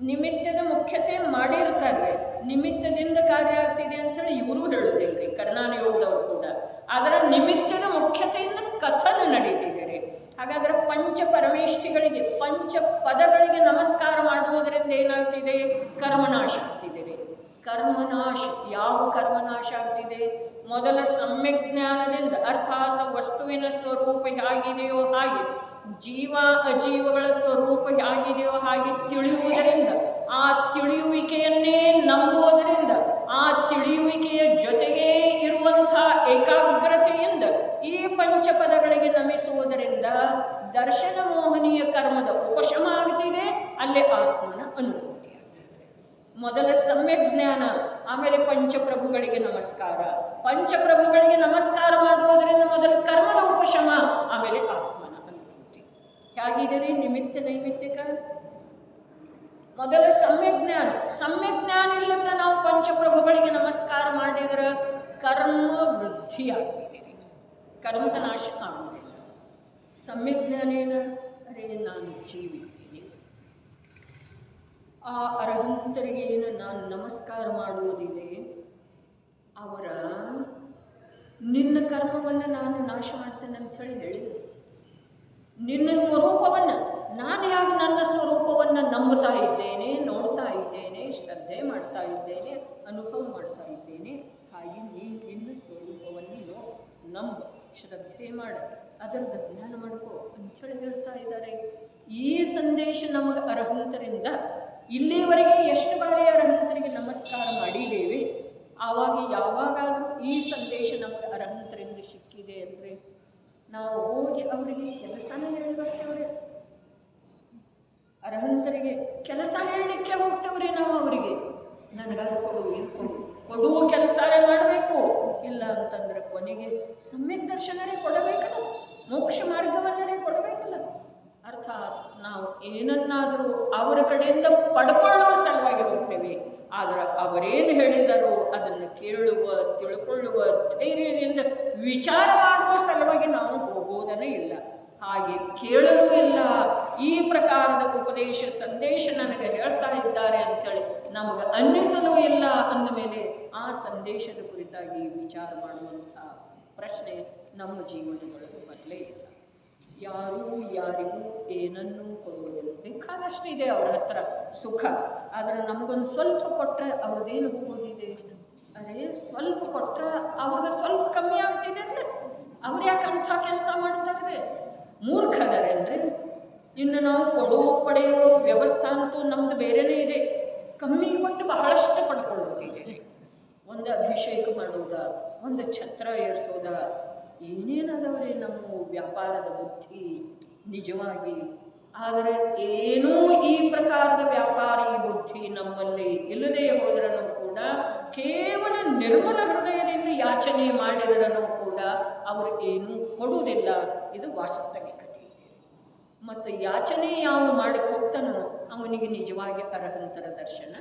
ನಿಮಿತ್ತದ ಮುಖ್ಯತೆ ಮಾಡಿರ್ತಾರೆ, ನಿಮಿತ್ತದಿಂದ ಕಾರ್ಯ ಆಗ್ತಿದೆ ಅಂಥೇಳಿ ಇವರು ಹೇಳುವುದಿಲ್ಲ ಕರ್ಣಾನುಯೋಗದವರು ಕೂಡ. ಅದರ ನಿಮಿತ್ತದ ಮುಖ್ಯತೆಯಿಂದ ಕಥನ ನಡೀತಿದ್ದಾರೆ. ಹಾಗಾದರೆ ಪಂಚ ಪರಮೇಷ್ಠಿಗಳಿಗೆ, ಪಂಚ ಪದಗಳಿಗೆ ನಮಸ್ಕಾರ ಮಾಡುವುದರಿಂದ ಏನಾಗ್ತಿದೆ? ಕರ್ಮನಾಶ ಆಗ್ತಿದೆ. ಕರ್ಮನಾಶ. ಯಾವ ಕರ್ಮನಾಶ ಆಗ್ತಿದೆ? ಮೊದಲ ಸಮ್ಯಜ್ಞಾನದಿಂದ ಅರ್ಥಾತ್ ವಸ್ತುವಿನ ಸ್ವರೂಪ ಹೇಗಿದೆಯೋ ಹಾಗೆ, ಜೀವ ಅಜೀವಗಳ ಸ್ವರೂಪ ಹೇಗಿದೆಯೋ ಹಾಗೆ ತಿಳಿಯುವುದರಿಂದ, ಆ ತಿಳಿಯುವಿಕೆಯನ್ನೇ ನಂಬುವುದರಿಂದ, ಆ ತಿಳಿಯುವಿಕೆಯ ಜೊತೆಗೇ ಇರುವಂತಹ ಮೊದಲ ಸಮ್ಯಕ್ ಜ್ಞಾನ, ಆಮೇಲೆ ಪಂಚಪ್ರಭುಗಳಿಗೆ ನಮಸ್ಕಾರ. ಪಂಚಪ್ರಭುಗಳಿಗೆ ನಮಸ್ಕಾರ ಮಾಡುವುದರಿಂದ ಮೊದಲು ಕರ್ಮದ ಉಪಶಮ, ಆಮೇಲೆ ಆತ್ಮನ ಅನುಭೂತಿ. ಹೇಗಿದ್ದೀರಿ ನಿಮಿತ್ತ ನೈಮಿತ್ತಿಕ? ಮೊದಲ ಸಮ್ಯಕ್ ಜ್ಞಾನ. ಸಮ್ಯಕ್ ಜ್ಞಾನ ಇಲ್ಲದ ನಾವು ಪಂಚಪ್ರಭುಗಳಿಗೆ ನಮಸ್ಕಾರ ಮಾಡಿದರೆ ಕರ್ಮ ವೃದ್ಧಿ ಆಗ್ತಿದೆ, ಕರ್ಮದ ನಾಶ ಆಗುವುದಿಲ್ಲ. ಸಮ್ಯಕ್ ಜ್ಞಾನ ಏನ? ಅರೇ ನಾನು ಜೀವಿದ್ದೀನಿ, ಆ ಅರ್ಹಂತರಿಗೆ ಏನು ನಾನು ನಮಸ್ಕಾರ ಮಾಡುವುದಿದೆ, ಅವರ ನಿನ್ನ ಕರ್ಮವನ್ನು ನಾನು ನಾಶ ಮಾಡ್ತೇನೆ ಅಂಥೇಳಿ ಹೇಳಿದರು. ನಿನ್ನ ಸ್ವರೂಪವನ್ನು ನಾನು ಹೇಗೆ ನನ್ನ ಸ್ವರೂಪವನ್ನು ನಂಬುತ್ತಾ ಇದ್ದೇನೆ, ನೋಡ್ತಾ ಇದ್ದೇನೆ, ಶ್ರದ್ಧೆ ಮಾಡ್ತಾ ಇದ್ದೇನೆ, ಅನುಭವ ಮಾಡ್ತಾ ಇದ್ದೇನೆ, ಹಾಗೆ ನೀನು ನಿನ್ನ ಸ್ವರೂಪವನ್ನು ನಂಬು, ಶ್ರದ್ಧೆ ಮಾಡ, ಅದರದ ಜ್ಞಾನ ಮಾಡ್ಕೋ ಅಂಥೇಳಿ ಹೇಳ್ತಾ ಇದ್ದಾರೆ. ಈ ಸಂದೇಶ ನಮಗೆ ಅರ್ಹಂತರಿಂದ ಇಲ್ಲಿವರೆಗೆ ಎಷ್ಟು ಬಾರಿ ಅರ್ಹಂತರಿಗೆ ನಮಸ್ಕಾರ ಮಾಡಿದ್ದೇವೆ. ಆವಾಗ ಯಾವಾಗಾದರೂ ಈ ಸಂದೇಶ ನಮಗೆ ಅರ್ಹಂತರಿಂದ ಸಿಕ್ಕಿದೆ ಅಂದರೆ ನಾವು ಹೋಗಿ ಅವರಿಗೆ ಕೆಲಸನೇ ಹೇಳಿ ಬರ್ತೇವ್ರಿ. ಅರ್ಹಂತರಿಗೆ ಕೆಲಸ ಹೇಳಲಿಕ್ಕೆ ಹೋಗ್ತೇವ್ರಿ ನಾವು. ಅವರಿಗೆ ನನಗದು ಕೊಡು, ಇದು ಕೊಡು, ಕೊಡುವ ಕೆಲಸನೇ ಮಾಡಬೇಕು. ಇಲ್ಲ ಅಂತಂದ್ರೆ ಕೊನೆಗೆ ಸಮ್ಯಕ್ ದರ್ಶನರೇ ಕೊಡಬೇಕಲ್ಲ, ಮೋಕ್ಷ ಮಾರ್ಗವನ್ನರೇ ಕೊಡಬೇಕಲ್ಲ. ಅರ್ಥಾತ್ ನಾವು ಏನನ್ನಾದರೂ ಅವರ ಕಡೆಯಿಂದ ಪಡ್ಕೊಳ್ಳುವ ಸಲುವಾಗಿ ಹೋಗ್ತೇವೆ. ಆದರೆ ಅವರೇನು ಹೇಳಿದರೋ ಅದನ್ನು ಕೇಳುವ, ತಿಳ್ಕೊಳ್ಳುವ ಧೈರ್ಯದಿಂದ ವಿಚಾರ ಮಾಡುವ ಸಲುವಾಗಿ ನಾವು ಹೋಗೋದನೇ ಇಲ್ಲ. ಹಾಗೆ ಕೇಳಲೂ ಇಲ್ಲ. ಈ ಪ್ರಕಾರದ ಉಪದೇಶ ಸಂದೇಶ ನನಗೆ ಹೇಳ್ತಾ ಇದ್ದಾರೆ ಅಂಥೇಳಿ ನಮಗೆ ಅನ್ನಿಸಲೂ ಇಲ್ಲ. ಅಂದಮೇಲೆ ಆ ಸಂದೇಶದ ಕುರಿತಾಗಿ ವಿಚಾರ ಮಾಡುವಂಥ ಪ್ರಶ್ನೆ ನಮ್ಮ ಜೀವನದೊಳಗೆ ಬರಲೇ ಇಲ್ಲ. ಯಾರೂ ಯಾರಿಗೂ ಏನನ್ನೂ ಕೊಡುವುದಿಲ್ಲ. ಬೇಕಾದಷ್ಟು ಇದೆ ಅವ್ರ ಹತ್ರ ಸುಖ, ಆದರೆ ನಮಗೊಂದು ಸ್ವಲ್ಪ ಕೊಟ್ಟರೆ ಅವ್ರದ್ದೇನು ಹೋಗೋದಿದೆ? ಅದೇ ಸ್ವಲ್ಪ ಕೊಟ್ಟರೆ ಅವ್ರದ್ದು ಸ್ವಲ್ಪ ಕಮ್ಮಿ ಆಗ್ತಿದೆ ಅಂದರೆ ಅವ್ರು ಯಾಕೆ ಅಂಥ ಕೆಲಸ ಮಾಡ್ತಾರೆ? ಮೂರ್ಖದರೇನ್ರಿ? ಇನ್ನು ನಾವು ಪಡೆಯುವ ವ್ಯವಸ್ಥೆ ಅಂತೂ ನಮ್ಮದು ಬೇರೆಯೇ ಇದೆ. ಕಮ್ಮಿ ಕೊಟ್ಟು ಬಹಳಷ್ಟು ಪಡ್ಕೊಳ್ಳೋದಿದೆ. ಒಂದು ಅಭಿಷೇಕ ಮಾಡೋದ, ಒಂದು ಛತ್ರ ಏರಿಸೋದ, ಏನೇನದವ್ರಿ ನಮ್ಮ ವ್ಯಾಪಾರದ ಬುದ್ಧಿ ನಿಜವಾಗಿ. ಆದರೆ ಏನೂ ಈ ಪ್ರಕಾರದ ವ್ಯಾಪಾರಿ ಬುದ್ಧಿ ನಮ್ಮಲ್ಲಿ ಇಲ್ಲದೆ ಹೋದ್ರೂ ಕೂಡ, ಕೇವಲ ನಿರ್ಮಲ ಹೃದಯದಿಂದ ಯಾಚನೆ ಮಾಡಿದ್ರೂ ಕೂಡ ಅವರು ಏನೂ ಕೊಡುವುದಿಲ್ಲ. ಇದು ವಾಸ್ತವಿಕತೆ. ಮತ್ತು ಯಾಚನೆ ಯಾವ ಮಾಡಕ್ಕೆ ಹೋಗ್ತಾನೋ ಅವನಿಗೆ ನಿಜವಾಗಿ ಅರ್ಹಂತರ ದರ್ಶನ